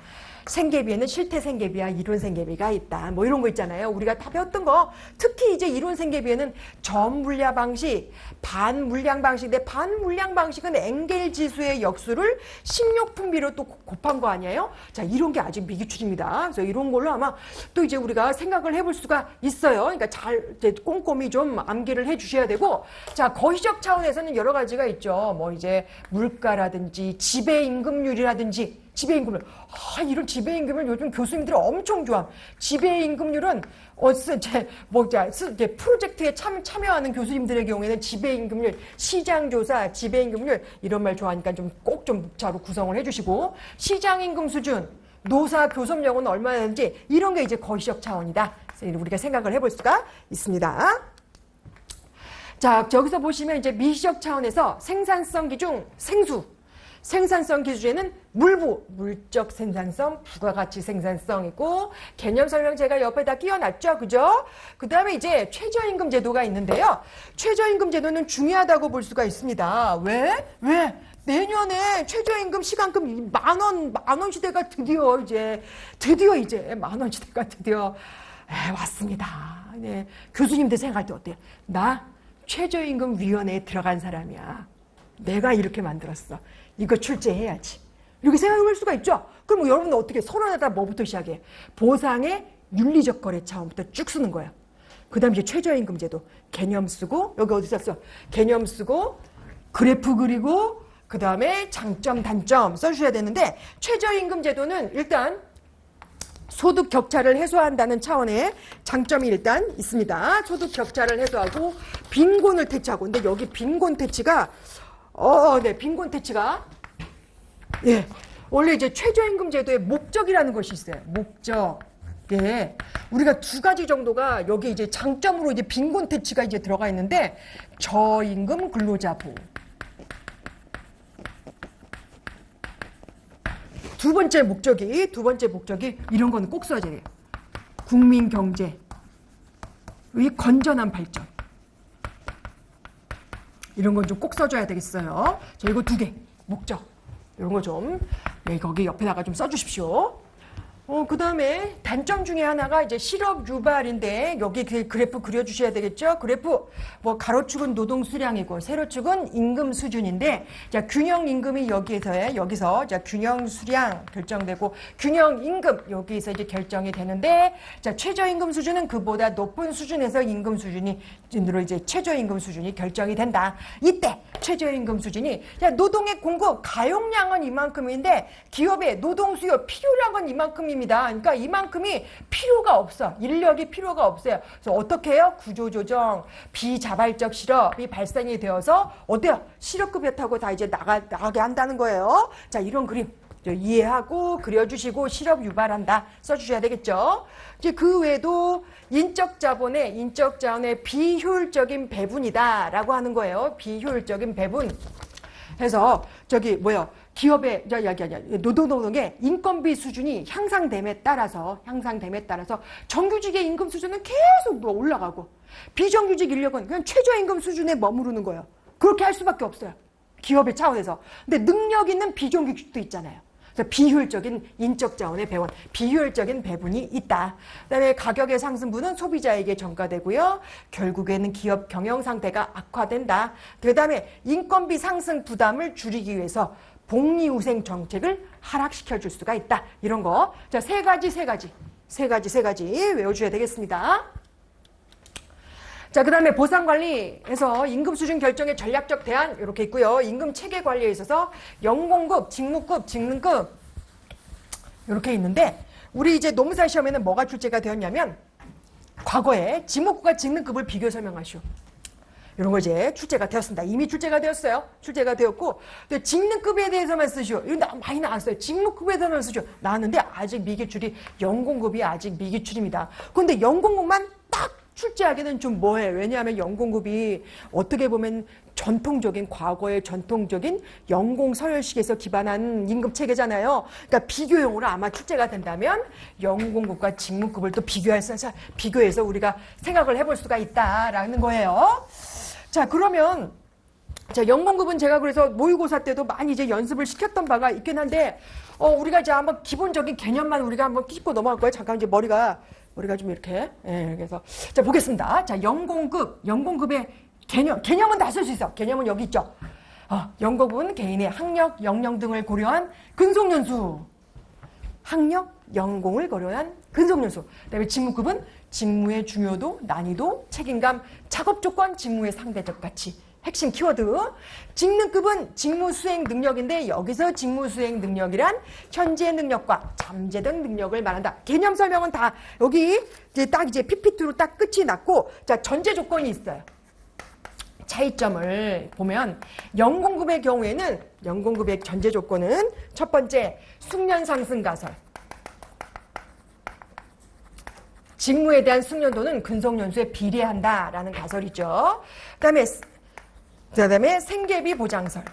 생계비에는 실태 생계비와 이론 생계비가 있다. 뭐 이런 거 있잖아요. 우리가 다 배웠던 거. 특히 이제 이론 생계비에는 전물량 방식, 반물량 방식인데, 반물량 방식은 엔겔 지수의 역수를 식료품비로 또 곱한 거 아니에요? 자, 이런 게 아직 미기출입니다. 그래서 이런 걸로 아마 또 이제 우리가 생각을 해볼 수가 있어요. 그러니까 잘 이제 꼼꼼히 좀 암기를 해 주셔야 되고, 자, 거시적 차원에서는 여러 가지가 있죠. 뭐 이제 물가라든지 지배임금률이라든지, 지배임금률. 이런 지배임금을 요즘 교수님들이 엄청 좋아함. 지배임금률은 이제 프로젝트에 참여하는 교수님들의 경우에는 지배임금률, 시장조사, 지배임금률 이런 말 좋아하니까 꼭 좀 문자로 구성을 해주시고, 시장임금 수준, 노사 교섭력은 얼마나 되는지 이런 게 이제 거시적 차원이다. 우리가 생각을 해볼 수가 있습니다. 자, 여기서 보시면 이제 미시적 차원에서 생산성 기준, 생산성 기준에는 물부, 물적 생산성, 부가가치 생산성이고, 개념 설명 제가 옆에다 끼워놨죠. 그죠? 그 다음에 이제 최저임금 제도가 있는데요. 최저임금 제도는 중요하다고 볼 수가 있습니다. 왜? 내년에 최저임금 시간금 만원 시대가 드디어 이제 만원 시대가 드디어 왔습니다. 네. 교수님들 생각할 때 어때요? 나 최저임금위원회에 들어간 사람이야. 내가 이렇게 만들었어. 이거 출제해야지. 이렇게 생각할 수가 있죠. 그럼 여러분은 어떻게 서론에다 뭐부터 시작해? 보상의 윤리적 거래 차원부터 쭉 쓰는 거예요. 그 다음에 이제 최저임금제도 개념 쓰고, 여기 어디 썼어? 개념 쓰고 그래프 그리고 그 다음에 장점 단점 써주셔야 되는데, 최저임금제도는 일단 소득 격차를 해소한다는 차원의 장점이 일단 있습니다. 소득 격차를 해소하고 빈곤을 퇴치하고. 근데 여기 빈곤 퇴치가 빈곤 퇴치가, 예, 원래 이제 최저임금 제도의 목적이라는 것이 있어요. 목적. 예. 우리가 두 가지 정도가 여기 이제 장점으로 이제 빈곤 퇴치가 이제 들어가 있는데, 저임금 근로자부. 두 번째 목적이 이런 거는 꼭 써야 돼요. 국민 경제의 건전한 발전. 이런 건 좀 꼭 써줘야 되겠어요. 자, 이거 두 개, 목적. 이런 거 좀 네, 거기 옆에다가 좀 써주십시오. 그 다음에 단점 중에 하나가 이제 실업 유발인데 여기 그 그래프 그려주셔야 되겠죠? 그래프 뭐 가로축은 노동 수량이고 세로축은 임금 수준인데 자 균형 임금이 여기서 자 균형 수량 결정되고 균형 임금 여기서 이제 결정이 되는데 자 최저임금 수준은 그보다 높은 수준에서 임금 수준으로 이제 최저임금 수준이 결정이 된다. 이때 최저임금 수준이 자 노동의 공급 가용량은 이만큼인데 기업의 노동 수요 필요량은 이만큼입니다. 그러니까 이만큼이 필요가 없어. 인력이 필요가 없어요. 그래서 어떻게 해요? 구조조정, 비자발적 실업이 발생이 되어서 어때요? 실업급여 타고 다 이제 나가게 한다는 거예요. 자, 이런 그림 이해하고 그려주시고 실업 유발한다 써주셔야 되겠죠. 이제 그 외에도 인적 자본의 비효율적인 배분이다라고 하는 거예요. 비효율적인 배분. 해서 기업의 노동의 인건비 수준이 향상됨에 따라서 정규직의 임금 수준은 계속 올라가고 비정규직 인력은 그냥 최저임금 수준에 머무르는 거예요. 그렇게 할 수밖에 없어요. 기업의 차원에서. 근데 능력 있는 비정규직도 있잖아요. 그래서 비효율적인 인적 자원의 배분, 비효율적인 배분이 있다. 그다음에 가격의 상승분은 소비자에게 전가되고요. 결국에는 기업 경영 상태가 악화된다. 그다음에 인건비 상승 부담을 줄이기 위해서 복리후생 정책을 하락시켜 줄 수가 있다. 이런 거. 자, 세 가지 외워주셔야 되겠습니다. 자, 그 다음에 보상관리에서 임금 수준 결정의 전략적 대안 이렇게 있고요. 임금 체계 관리에 있어서 연공급, 직무급, 직능급 이렇게 있는데 우리 이제 노무사 시험에는 뭐가 출제가 되었냐면 과거에 직무급과 직능급을 비교 설명하시오. 이런 거 이제 출제가 되었습니다. 이미 출제가 되었어요. 출제가 되었고 근데 직능급에 대해서만 쓰시오. 이거 많이 나왔어요. 직무급에 대해서만 쓰시오. 나왔는데 아직 미기출이 연공급이 아직 미기출입니다. 그런데 연공급만 딱 출제하기는 좀 뭐해. 왜냐하면 연공급이 어떻게 보면 과거의 전통적인 연공서열식에서 기반한 임금체계잖아요. 그러니까 비교용으로 아마 출제가 된다면 연공급과 직무급을 또 비교해서 우리가 생각을 해볼 수가 있다라는 거예요. 자, 그러면 연공급은 제가 그래서 모의고사 때도 많이 이제 연습을 시켰던 바가 있긴 한데 우리가 이제 한번 기본적인 개념만 우리가 한번 짚고 넘어갈 거예요. 잠깐 이제 머리가 좀 이렇게. 그래서 자, 보겠습니다. 자, 연공급의 개념은 다 쓸 수 있어. 개념은 여기 있죠. 연공급은 개인의 학력, 역량 등을 고려한 근속연수. 학력, 연공을 고려한 근속연수. 그다음에 직무급은 직무의 중요도, 난이도, 책임감, 작업 조건, 직무의 상대적 가치. 핵심 키워드. 직능급은 직무 수행 능력인데 여기서 직무 수행 능력이란 현재 능력과 잠재적 능력을 말한다. 개념 설명은 다 여기 이제 PPT로 딱 끝이 났고 자, 전제 조건이 있어요. 차이점을 보면 연공급의 경우에는 연공급의 전제 조건은 첫 번째 숙련 상승 가설. 직무에 대한 숙련도는 근속연수에 비례한다라는 가설이죠. 그다음에 생계비 보장설.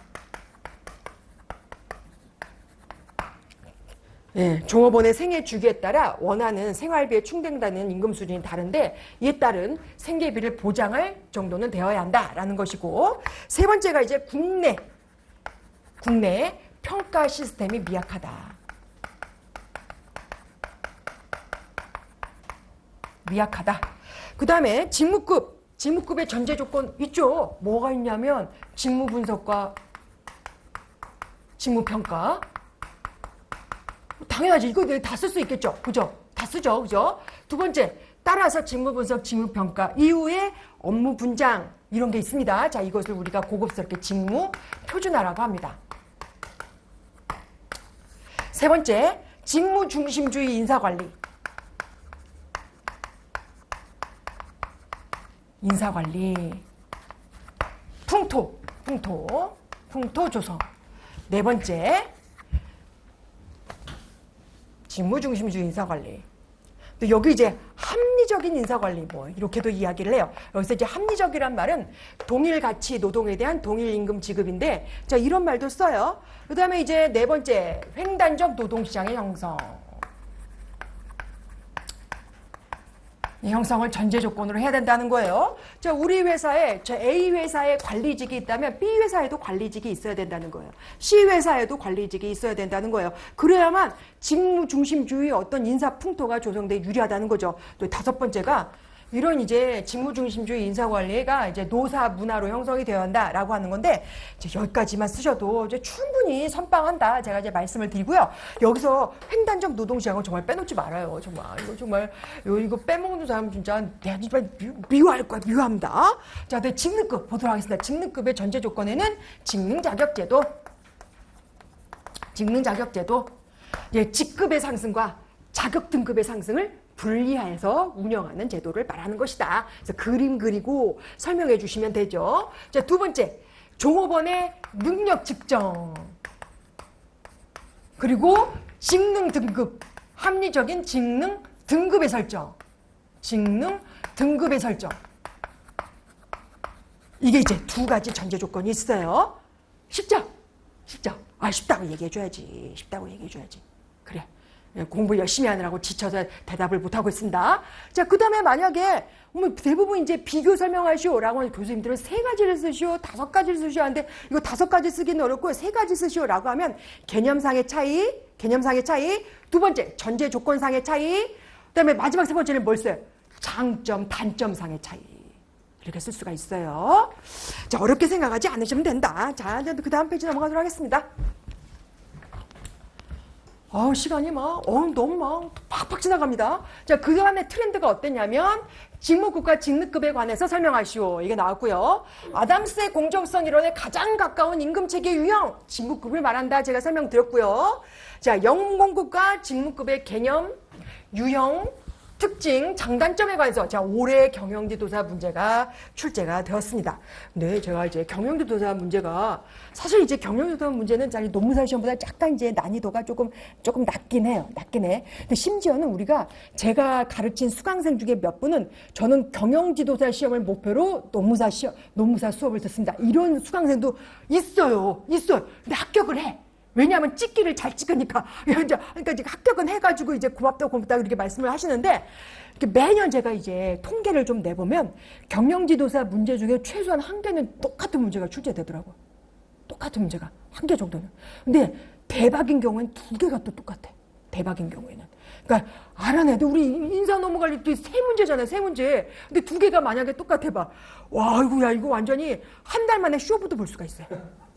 종업원의 생애 주기에 따라 원하는 생활비에 충당되는 임금 수준이 다른데 이에 따른 생계비를 보장할 정도는 되어야 한다라는 것이고 세 번째가 이제 국내 평가 시스템이 미약하다. 그 다음에 직무급의 전제 조건 있죠. 뭐가 있냐면 직무 분석과 직무 평가. 당연하지. 이거 다 쓸 수 있겠죠. 그죠? 다 쓰죠. 그죠? 두 번째, 따라서 직무 분석, 직무 평가 이후에 업무 분장 이런 게 있습니다. 자, 이것을 우리가 고급스럽게 직무 표준화라고 합니다. 세 번째, 직무 중심주의 인사관리. 풍토 조성. 네 번째, 직무 중심주의 인사관리. 또 여기 이제 합리적인 인사관리 이렇게도 이야기를 해요. 여기서 이제 합리적이란 말은 동일 가치 노동에 대한 동일 임금 지급인데 자, 이런 말도 써요. 그 다음에 이제 네 번째, 횡단적 노동시장의 형성. 형성을 전제 조건으로 해야 된다는 거예요. 자, 우리 회사에, 저 A 회사에 관리직이 있다면 B 회사에도 관리직이 있어야 된다는 거예요. C 회사에도 관리직이 있어야 된다는 거예요. 그래야만 직무 중심주의 어떤 인사 풍토가 조성돼 유리하다는 거죠. 또 다섯 번째가 이런 이제 직무중심주의 인사관리가 이제 노사 문화로 형성이 되어야 한다라고 하는 건데, 이제 여기까지만 쓰셔도 이제 충분히 선빵한다. 제가 이제 말씀을 드리고요. 여기서 횡단적 노동시장은 정말 빼놓지 말아요. 정말. 이거 정말, 이거 빼먹는 사람 진짜, 내가 정말 미워할 거야. 미워합니다. 자, 네, 직능급 보도록 하겠습니다. 직능급의 전제 조건에는 직능자격제도, 예, 직급의 상승과 자격 등급의 상승을 분리해서 운영하는 제도를 말하는 것이다. 그래서 그림 그리고 설명해 주시면 되죠. 자, 두 번째, 종업원의 능력 측정. 그리고 직능 등급, 합리적인 직능 등급의 설정. 직능 등급의 설정. 이게 이제 두 가지 전제 조건이 있어요. 쉽죠? 쉽죠? 아, 쉽다고 얘기해 줘야지. 쉽다고 얘기해 줘야지. 그래. 공부 열심히 하느라고 지쳐서 대답을 못하고 있습니다. 자, 그 다음에 만약에 대부분 이제 비교 설명하시오라고 하는 교수님들은 세 가지를 쓰시오, 다섯 가지를 쓰시오 하는데, 이거 다섯 가지 쓰기는 어렵고 세 가지 쓰시오라고 하면 개념상의 차이, 두 번째 전제 조건상의 차이, 그 다음에 마지막 세 번째는 뭘 써요? 장점, 단점상의 차이. 이렇게 쓸 수가 있어요. 자, 어렵게 생각하지 않으시면 된다. 자, 그 다음 페이지 넘어가도록 하겠습니다. 시간이 너무 팍팍 지나갑니다. 자, 그 다음에 트렌드가 어땠냐면, 직무급과 직능급에 관해서 설명하시오. 이게 나왔고요. 아담스의 공정성 이론에 가장 가까운 임금체계 유형, 직무급을 말한다. 제가 설명드렸고요. 자, 연공급과 직무급의 개념, 유형, 특징, 장단점에 관해서 자, 올해 경영지도사 문제가 출제가 되었습니다. 근데 제가 이제 경영지도사 문제가 사실 이제 경영지도사 문제는 자기 논문사 시험보다 약간 이제 난이도가 조금 낮긴 해요. 낮긴 해. 근데 심지어는 우리가 제가 가르친 수강생 중에 몇 분은 저는 경영지도사 시험을 목표로 논문사 수업을 듣습니다. 이런 수강생도 있어요. 근데 합격을 해. 왜냐하면 찍기를 잘 찍으니까. 그러니까 이제 합격은 해가지고 이제 고맙다 이렇게 말씀을 하시는데, 매년 제가 이제 통계를 좀 내보면 경영지도사 문제 중에 최소한 한 개는 똑같은 문제가 출제되더라고요. 똑같은 문제가 한 개 정도는. 근데 대박인 경우에는 두 개가 또 똑같아. 대박인 경우에는. 그러니까 알아내도 우리 인사 넘어갈때 세 문제잖아요. 세 문제. 근데 두 개가 만약에 똑같아 봐. 와, 이거 완전히 한 달 만에 쇼부도 볼 수가 있어요.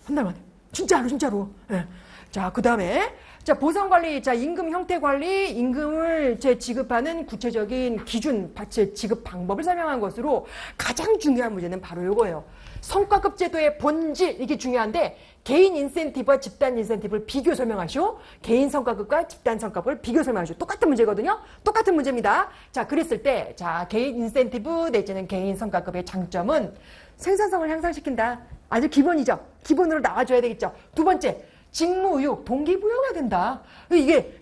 한 달 만에. 진짜로. 네. 자, 그 다음에, 자, 보상관리, 자, 임금 형태관리, 임금을 지급하는 구체적인 기준, 지급 방법을 설명한 것으로 가장 중요한 문제는 바로 이거예요. 성과급 제도의 본질, 이게 중요한데, 개인 인센티브와 집단 인센티브를 비교 설명하시오. 개인 성과급과 집단 성과급을 비교 설명하시오. 똑같은 문제거든요? 똑같은 문제입니다. 자, 그랬을 때, 자, 개인 인센티브 내지는 개인 성과급의 장점은 생산성을 향상시킨다. 아주 기본이죠. 기본으로 나와줘야 되겠죠. 두 번째, 직무의욕, 동기부여가 된다. 이게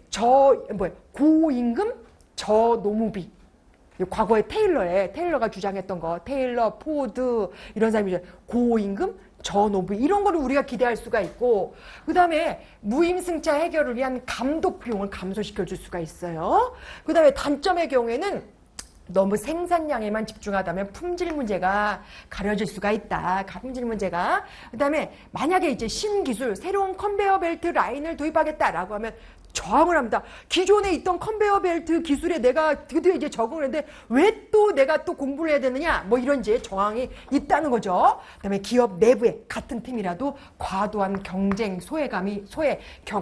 고임금, 저노무비. 과거에 테일러가 주장했던 거, 테일러, 포드, 이런 사람이죠. 고임금, 저노무비. 이런 거를 우리가 기대할 수가 있고, 그 다음에 무임승차 해결을 위한 감독 비용을 감소시켜 줄 수가 있어요. 그 다음에 단점의 경우에는 너무 생산량에만 집중하다면 품질 문제가 가려질 수가 있다. 품질 문제가. 그 다음에 만약에 이제 신기술, 새로운 컨베이어 벨트 라인을 도입하겠다라고 하면 저항을 합니다. 기존에 있던 컨베이어 벨트 기술에 내가 드디어 이제 적응을 했는데 왜 또 내가 또 공부를 해야 되느냐? 이런 이제 저항이 있다는 거죠. 그 다음에 기업 내부에 같은 팀이라도 과도한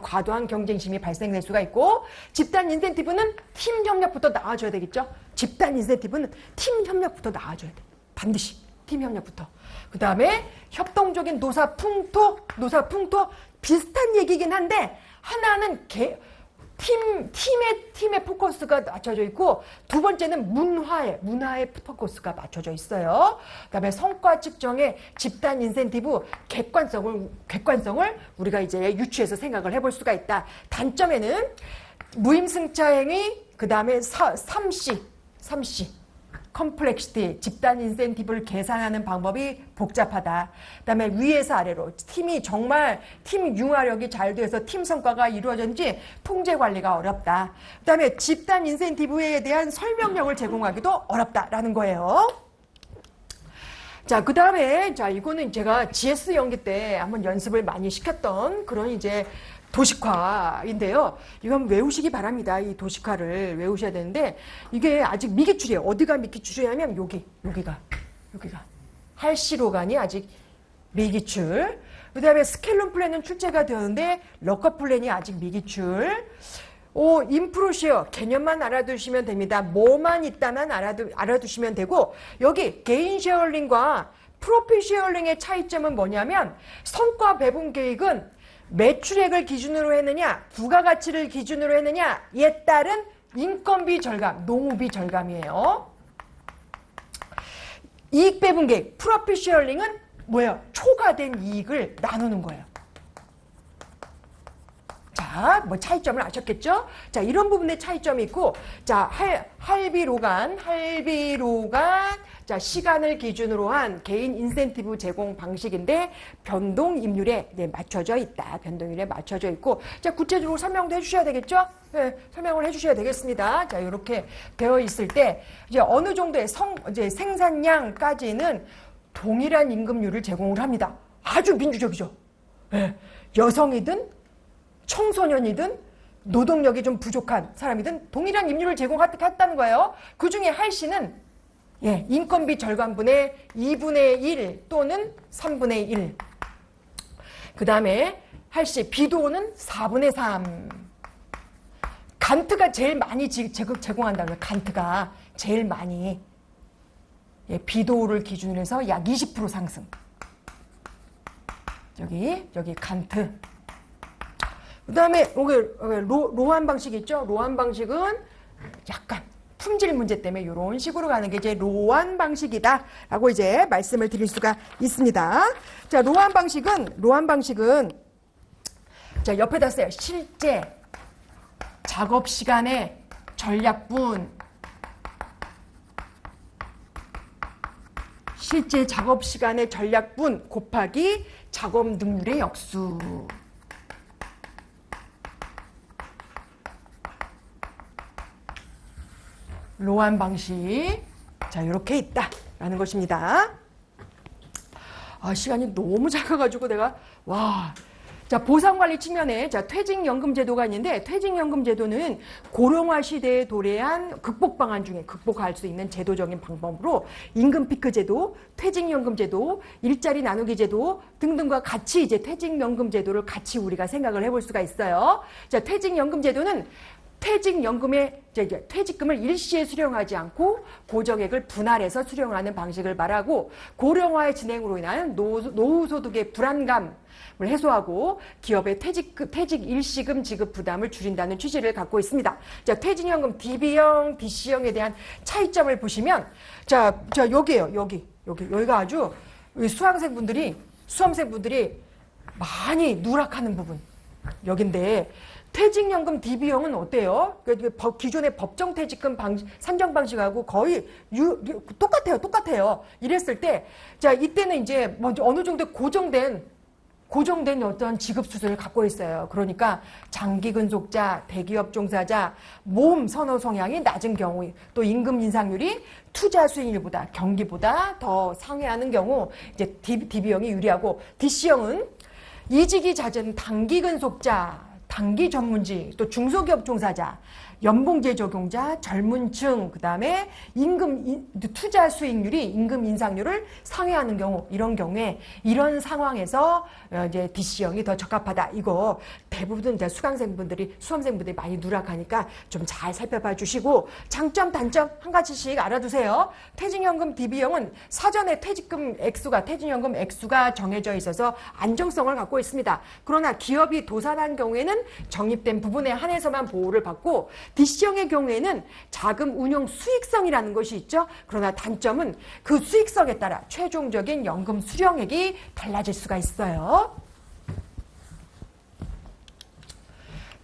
과도한 경쟁심이 발생될 수가 있고, 집단 인센티브는 팀 협력부터 나와줘야 되겠죠. 집단 인센티브는 팀 협력부터 나와줘야 돼. 반드시 팀 협력부터. 그 다음에 협동적인 노사 풍토 비슷한 얘기긴 한데 하나는 팀의 포커스가 맞춰져 있고, 두 번째는 문화의 포커스가 맞춰져 있어요. 그 다음에 성과 측정의 집단 인센티브 객관성을 우리가 이제 유추해서 생각을 해볼 수가 있다. 단점에는 무임승차 행위, 그 다음에 3C. 컴플렉시티, 집단 인센티브를 계산하는 방법이 복잡하다. 그다음에 위에서 아래로 팀이 정말 팀 융화력이 잘 돼서 팀 성과가 이루어졌는지 통제 관리가 어렵다. 그다음에 집단 인센티브에 대한 설명력을 제공하기도 어렵다라는 거예요. 자, 그 다음에, 자, 이거는 제가 GS 연기 때 한번 연습을 많이 시켰던 그런 이제 도식화인데요. 이건 외우시기 바랍니다. 이 도식화를 외우셔야 되는데, 이게 아직 미기출이에요. 어디가 미기출이냐면, 여기가. 할시로간이 아직 미기출. 그 다음에 스켈론 플랜은 출제가 되었는데, 럭커 플랜이 아직 미기출. 인프로시어 개념만 알아두시면 됩니다. 뭐만 있다만 알아두시면 되고, 여기 개인 쉐어링과 프로필 쉐어링의 차이점은 뭐냐면, 성과 배분 계획은 매출액을 기준으로 했느냐, 부가가치를 기준으로 했느냐에 따른 인건비 절감, 노무비 절감이에요. 이익 배분 계획, 프로필 쉐어링은 뭐예요? 초과된 이익을 나누는 거예요. 자, 뭐 차이점을 아셨겠죠? 자, 이런 부분에 차이점이 있고, 자, 할비로간, 자, 시간을 기준으로 한 개인 인센티브 제공 방식인데, 변동 임률에 맞춰져 있다. 변동률에 맞춰져 있고, 자, 구체적으로 설명도 해주셔야 되겠죠? 네, 설명을 해주셔야 되겠습니다. 자, 이렇게 되어 있을 때, 이제 어느 정도의 이제 생산량까지는 동일한 임금률을 제공을 합니다. 아주 민주적이죠? 네, 여성이든, 청소년이든 노동력이 좀 부족한 사람이든 동일한 임률을 제공했다는 거예요. 그 중에 할시는 인건비 절감분의 2분의 1 또는 3분의 1. 그 다음에 할시 비도는 4분의 3. 간트가 제일 많이 제공한다는 거예요. 간트가 제일 많이. 비도를 기준으로 해서 약 20% 상승. 여기 간트. 그 다음에 로한 방식 있죠? 로한 방식은 약간 품질 문제 때문에 이런 식으로 가는 게 이제 로한 방식이다 라고 이제 말씀을 드릴 수가 있습니다. 자, 로한 방식은 자, 옆에다 써요. 실제 작업 시간의 전략분, 실제 작업 시간의 전략분 곱하기 작업 능률의 역수. 로한 방식. 자, 이렇게 있다라는 것입니다. 시간이 너무 작아가지고 내가, 자, 보상관리 측면에, 자, 퇴직연금제도가 있는데, 퇴직연금제도는 고령화 시대에 도래한 극복 방안 중에 극복할 수 있는 제도적인 방법으로 임금피크제도, 퇴직연금제도, 일자리 나누기제도 등등과 같이 이제 퇴직연금제도를 같이 우리가 생각을 해볼 수가 있어요. 자, 퇴직연금제도는 퇴직금을 일시에 수령하지 않고 고정액을 분할해서 수령하는 방식을 말하고, 고령화의 진행으로 인한 노후소득의 불안감을 해소하고 기업의 퇴직 일시금 지급 부담을 줄인다는 취지를 갖고 있습니다. 자, 퇴직연금 DB형, DC형에 대한 차이점을 보시면, 여기에요. 여기가 아주 수험생분들이 많이 누락하는 부분. 여긴데, 퇴직연금 DB형은 어때요? 기존의 법정퇴직금 산정 방식하고 거의 똑같아요. 이랬을 때, 자, 이때는 이제 어느 정도 고정된 어떤 지급 수준을 갖고 있어요. 그러니까 장기 근속자, 대기업 종사자, 모험 선호 성향이 낮은 경우, 또 임금 인상률이 투자 수익률보다, 경기보다 더 상회하는 경우, 이제 DB형이 유리하고, DC형은 이직이 잦은 단기 근속자, 단기 전문직, 또 중소기업 종사자, 연봉제 적용자, 젊은층, 그 다음에 투자 수익률이 임금 인상률을 상회하는 경우, 이런 경우에, 이런 상황에서 이제 DC형이 더 적합하다. 이거 대부분 이제 수험생분들이 많이 누락하니까 좀 잘 살펴봐 주시고, 장점, 단점 한 가지씩 알아두세요. 퇴직연금 DB형은 사전에 퇴직연금 액수가 정해져 있어서 안정성을 갖고 있습니다. 그러나 기업이 도산한 경우에는 적립된 부분에 한해서만 보호를 받고, DC형의 경우에는 자금 운용 수익성이라는 것이 있죠. 그러나 단점은 그 수익성에 따라 최종적인 연금 수령액이 달라질 수가 있어요.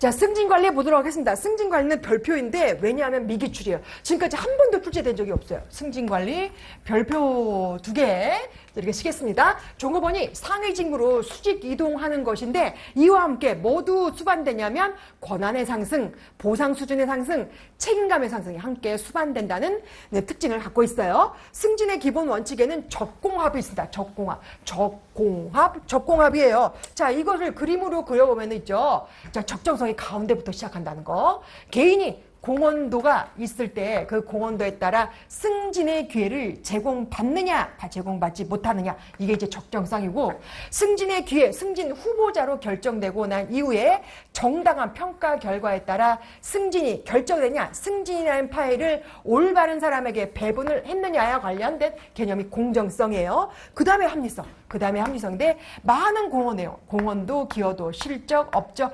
자, 승진 관리해 보도록 하겠습니다. 승진 관리는 별표인데 왜냐하면 미기출이에요. 지금까지 한 번도 출제된 적이 없어요. 승진 관리 별표 2개 이렇게 쓰겠습니다. 종업원이 상위 직무로 수직 이동하는 것인데 이와 함께 모두 수반되냐면 권한의 상승, 보상 수준의 상승, 책임감의 상승이 함께 수반된다는 특징을 갖고 있어요. 승진의 기본 원칙에는 적공합이 있습니다. 적공합이에요. 자, 이것을 그림으로 그려보면 있죠. 자, 적정성이 가운데부터 시작한다는 거. 개인이 공헌도가 있을 때 그 공헌도에 따라 승진의 기회를 제공받느냐, 제공받지 못하느냐, 이게 이제 적정성이고, 승진의 기회, 승진 후보자로 결정되고 난 이후에 정당한 평가 결과에 따라 승진이 결정되냐, 승진이라는 파일을 올바른 사람에게 배분을 했느냐와 관련된 개념이 공정성이에요. 그 다음에 합리성. 그 다음에 합리성인데 많은 공헌 내용, 공헌도, 기여도, 실적, 업적,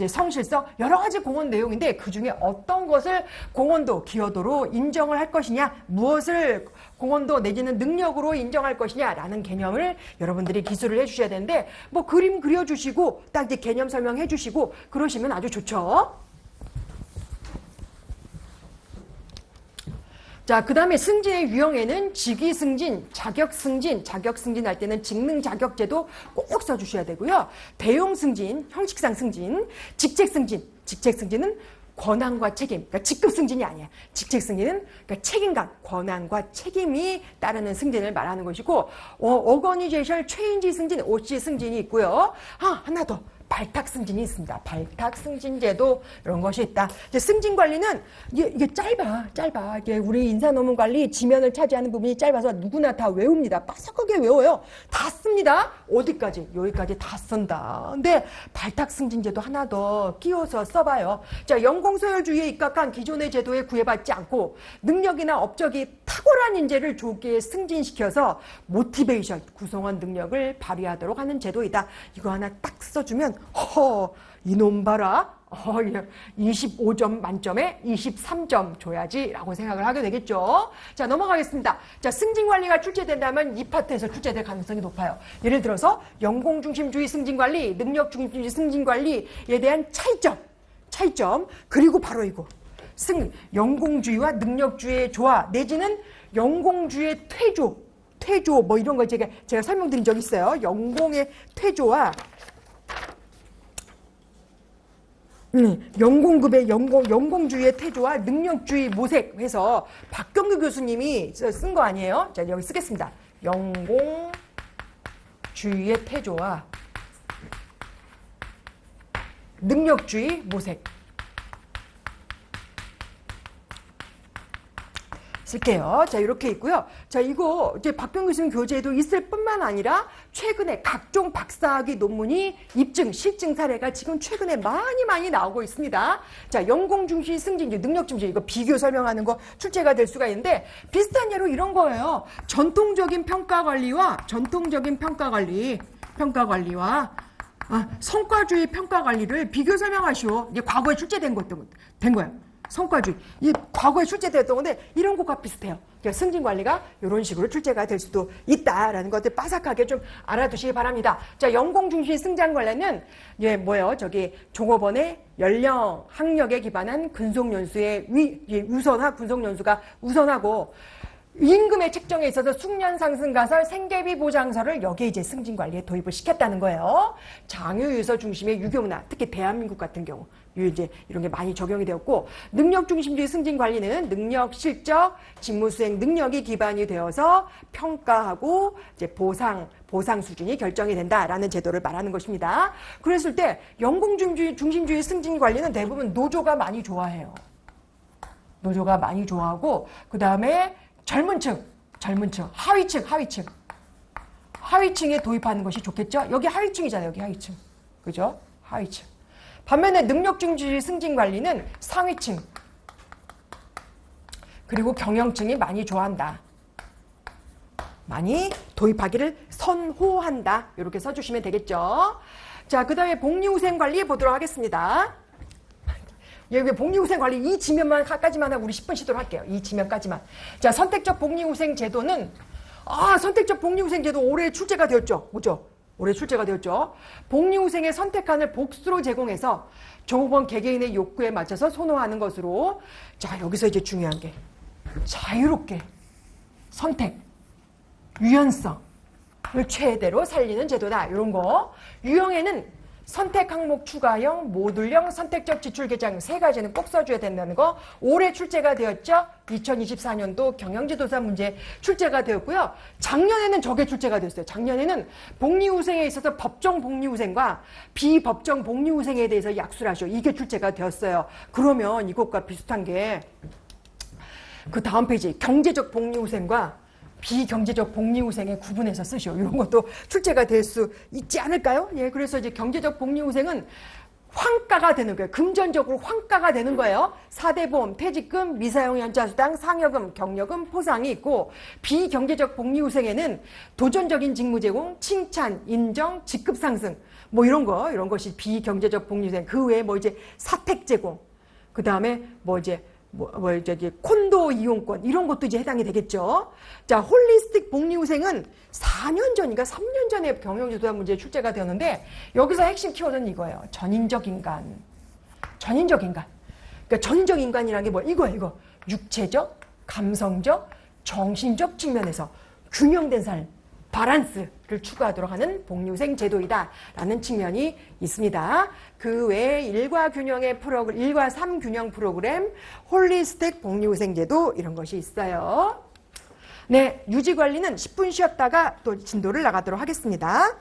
성실성 여러 가지 공헌 내용인데 그 중에 어떤 것을 공헌도, 기여도로 인정을 할 것이냐, 무엇을 공헌도 내지는 능력으로 인정할 것이냐라는 개념을 여러분들이 기술을 해주셔야 되는데 뭐 그림 그려주시고 딱 이제 개념 설명해 주시고 그러시면 아주 좋죠. 자, 그 다음에 승진의 유형에는 직위승진, 자격승진 할 때는 직능자격제도 꼭 써주셔야 되고요. 대용승진, 형식상 승진, 직책승진은 권한과 책임, 그러니까 직급승진이 아니야. 직책승진은 그러니까 책임감, 권한과 책임이 따르는 승진을 말하는 것이고, 어거니제이션 체인지 승진, OC 승진이 있고요. 하나 더. 발탁승진이 있습니다. 발탁승진제도 이런 것이 있다. 이제 승진관리는 이게 짧아. 이게 우리 인사노무관리 지면을 차지하는 부분이 짧아서 누구나 다 외웁니다. 빠삭하게 외워요. 다 씁니다. 어디까지? 여기까지 다 쓴다. 근데 발탁승진제도 하나 더 끼워서 써봐요. 자, 연공서열주의에 입각한 기존의 제도에 구애받지 않고 능력이나 업적이 탁월한 인재를 조기에 승진시켜서 모티베이션, 구성원 능력을 발휘하도록 하는 제도이다. 이거 하나 딱 써주면 이놈 봐라. 25점 만점에 23점 줘야지 라고 생각을 하게 되겠죠. 자, 넘어가겠습니다. 자, 승진관리가 출제된다면 이 파트에서 출제될 가능성이 높아요. 예를 들어서 연공중심주의 승진관리, 능력중심주의 승진관리에 대한 차이점, 그리고 바로 이거 연공주의와 능력주의의 조화 내지는 연공주의의 퇴조 뭐 이런 거 제가 설명드린 적 있어요. 연공의 퇴조와 연공급의 연공주의의 태조와 능력주의 모색해서 박경규 교수님이 쓴 거 아니에요? 자, 여기 쓰겠습니다. 연공주의의 태조와 능력주의 모색. 쓸게요. 자, 이렇게 있고요. 자, 이거 이제 박병규 교수님 교재에도 있을 뿐만 아니라 최근에 각종 박사학위 논문이 입증, 실증 사례가 지금 최근에 많이 나오고 있습니다. 자, 연공중시 승진주, 능력중시 이거 비교 설명하는 거 출제가 될 수가 있는데 비슷한 예로 이런 거예요. 전통적인 평가관리와 성과주의 평가관리를 비교 설명하시오. 이게 과거에 출제된 거예요. 성과주의. 이 과거에 출제되었던 건데 이런 것과 비슷해요. 그러니까 승진관리가 이런 식으로 출제가 될 수도 있다라는 것들 빠삭하게 좀 알아두시기 바랍니다. 자, 연공중시 승진관리는 종업원의 연령, 학력에 기반한 근속연수의 근속연수가 우선하고 임금의 책정에 있어서 숙련 상승 가설 생계비 보장서를 여기에 이제 승진관리에 도입을 시켰다는 거예요. 장유유서 중심의 유교문화, 특히 대한민국 같은 경우 이제 이런 게 많이 적용이 되었고, 능력 중심주의 승진관리는 능력, 실적, 직무수행 능력이 기반이 되어서 평가하고 이제 보상 수준이 결정이 된다라는 제도를 말하는 것입니다. 그랬을 때 연공중심주의 승진관리는 대부분 노조가 많이 좋아해요. 노조가 많이 좋아하고 그 다음에 젊은 층, 하위층에 도입하는 것이 좋겠죠? 여기 하위층이잖아요, 여기 하위층. 그죠? 하위층. 반면에 능력중심주의 승진관리는 상위층, 그리고 경영층이 많이 좋아한다. 많이 도입하기를 선호한다. 이렇게 써주시면 되겠죠? 자, 그 다음에 복리후생관리 보도록 하겠습니다. 여기 복리후생관리 이 지면까지만 하고 우리 10분 쉬도록 할게요. 이 지면까지만. 자, 선택적 복리후생 제도는 선택적 복리후생 제도 올해 출제가 되었죠. 뭐죠? 올해 출제가 되었죠. 복리후생의 선택안을 복수로 제공해서 조합원 개개인의 욕구에 맞춰서 선호하는 것으로 자 여기서 이제 중요한 게 자유롭게 선택, 유연성을 최대로 살리는 제도다. 이런 거. 유형에는 선택 항목 추가형, 모듈형, 선택적 지출 계장 세 가지는 꼭 써줘야 된다는 거. 올해 출제가 되었죠. 2024년도 경영지도사 문제 출제가 되었고요. 작년에는 저게 출제가 됐어요. 작년에는 복리후생에 있어서 법정 복리후생과 비법정 복리후생에 대해서 약수를 하셔. 이게 출제가 되었어요. 그러면 이것과 비슷한 게 그 다음 페이지 경제적 복리후생과 비경제적 복리후생의 구분해서 쓰시오. 이런 것도 출제가 될 수 있지 않을까요? 예, 그래서 이제 경제적 복리후생은 환가가 되는 거예요. 금전적으로 환가가 되는 거예요. 4대 보험, 퇴직금, 미사용 연차수당, 상여금, 격려금, 포상이 있고 비경제적 복리후생에는 도전적인 직무 제공, 칭찬, 인정, 직급 상승 뭐 이런 것이 비경제적 복리후생. 그 외에 뭐 이제 사택 제공, 그 다음에 뭐 이제 콘도 이용권 이런 것도 이제 해당이 되겠죠. 자, 홀리스틱 복리후생은 4년 전인가 3년 전에 경영지도사 문제에 출제가 되었는데 여기서 핵심 키워드는 이거예요. 전인적 인간. 전인적 인간. 그러니까 전인적 인간이라는 게 뭐 이거 육체적, 감성적, 정신적 측면에서 균형된 삶, 바란스를 추구하도록 하는 복리후생 제도이다라는 측면이 있습니다. 그 외에 일과 3 균형 프로그램, 홀리스틱 복리후생 제도 이런 것이 있어요. 네, 유지관리는 10분 쉬었다가 또 진도를 나가도록 하겠습니다.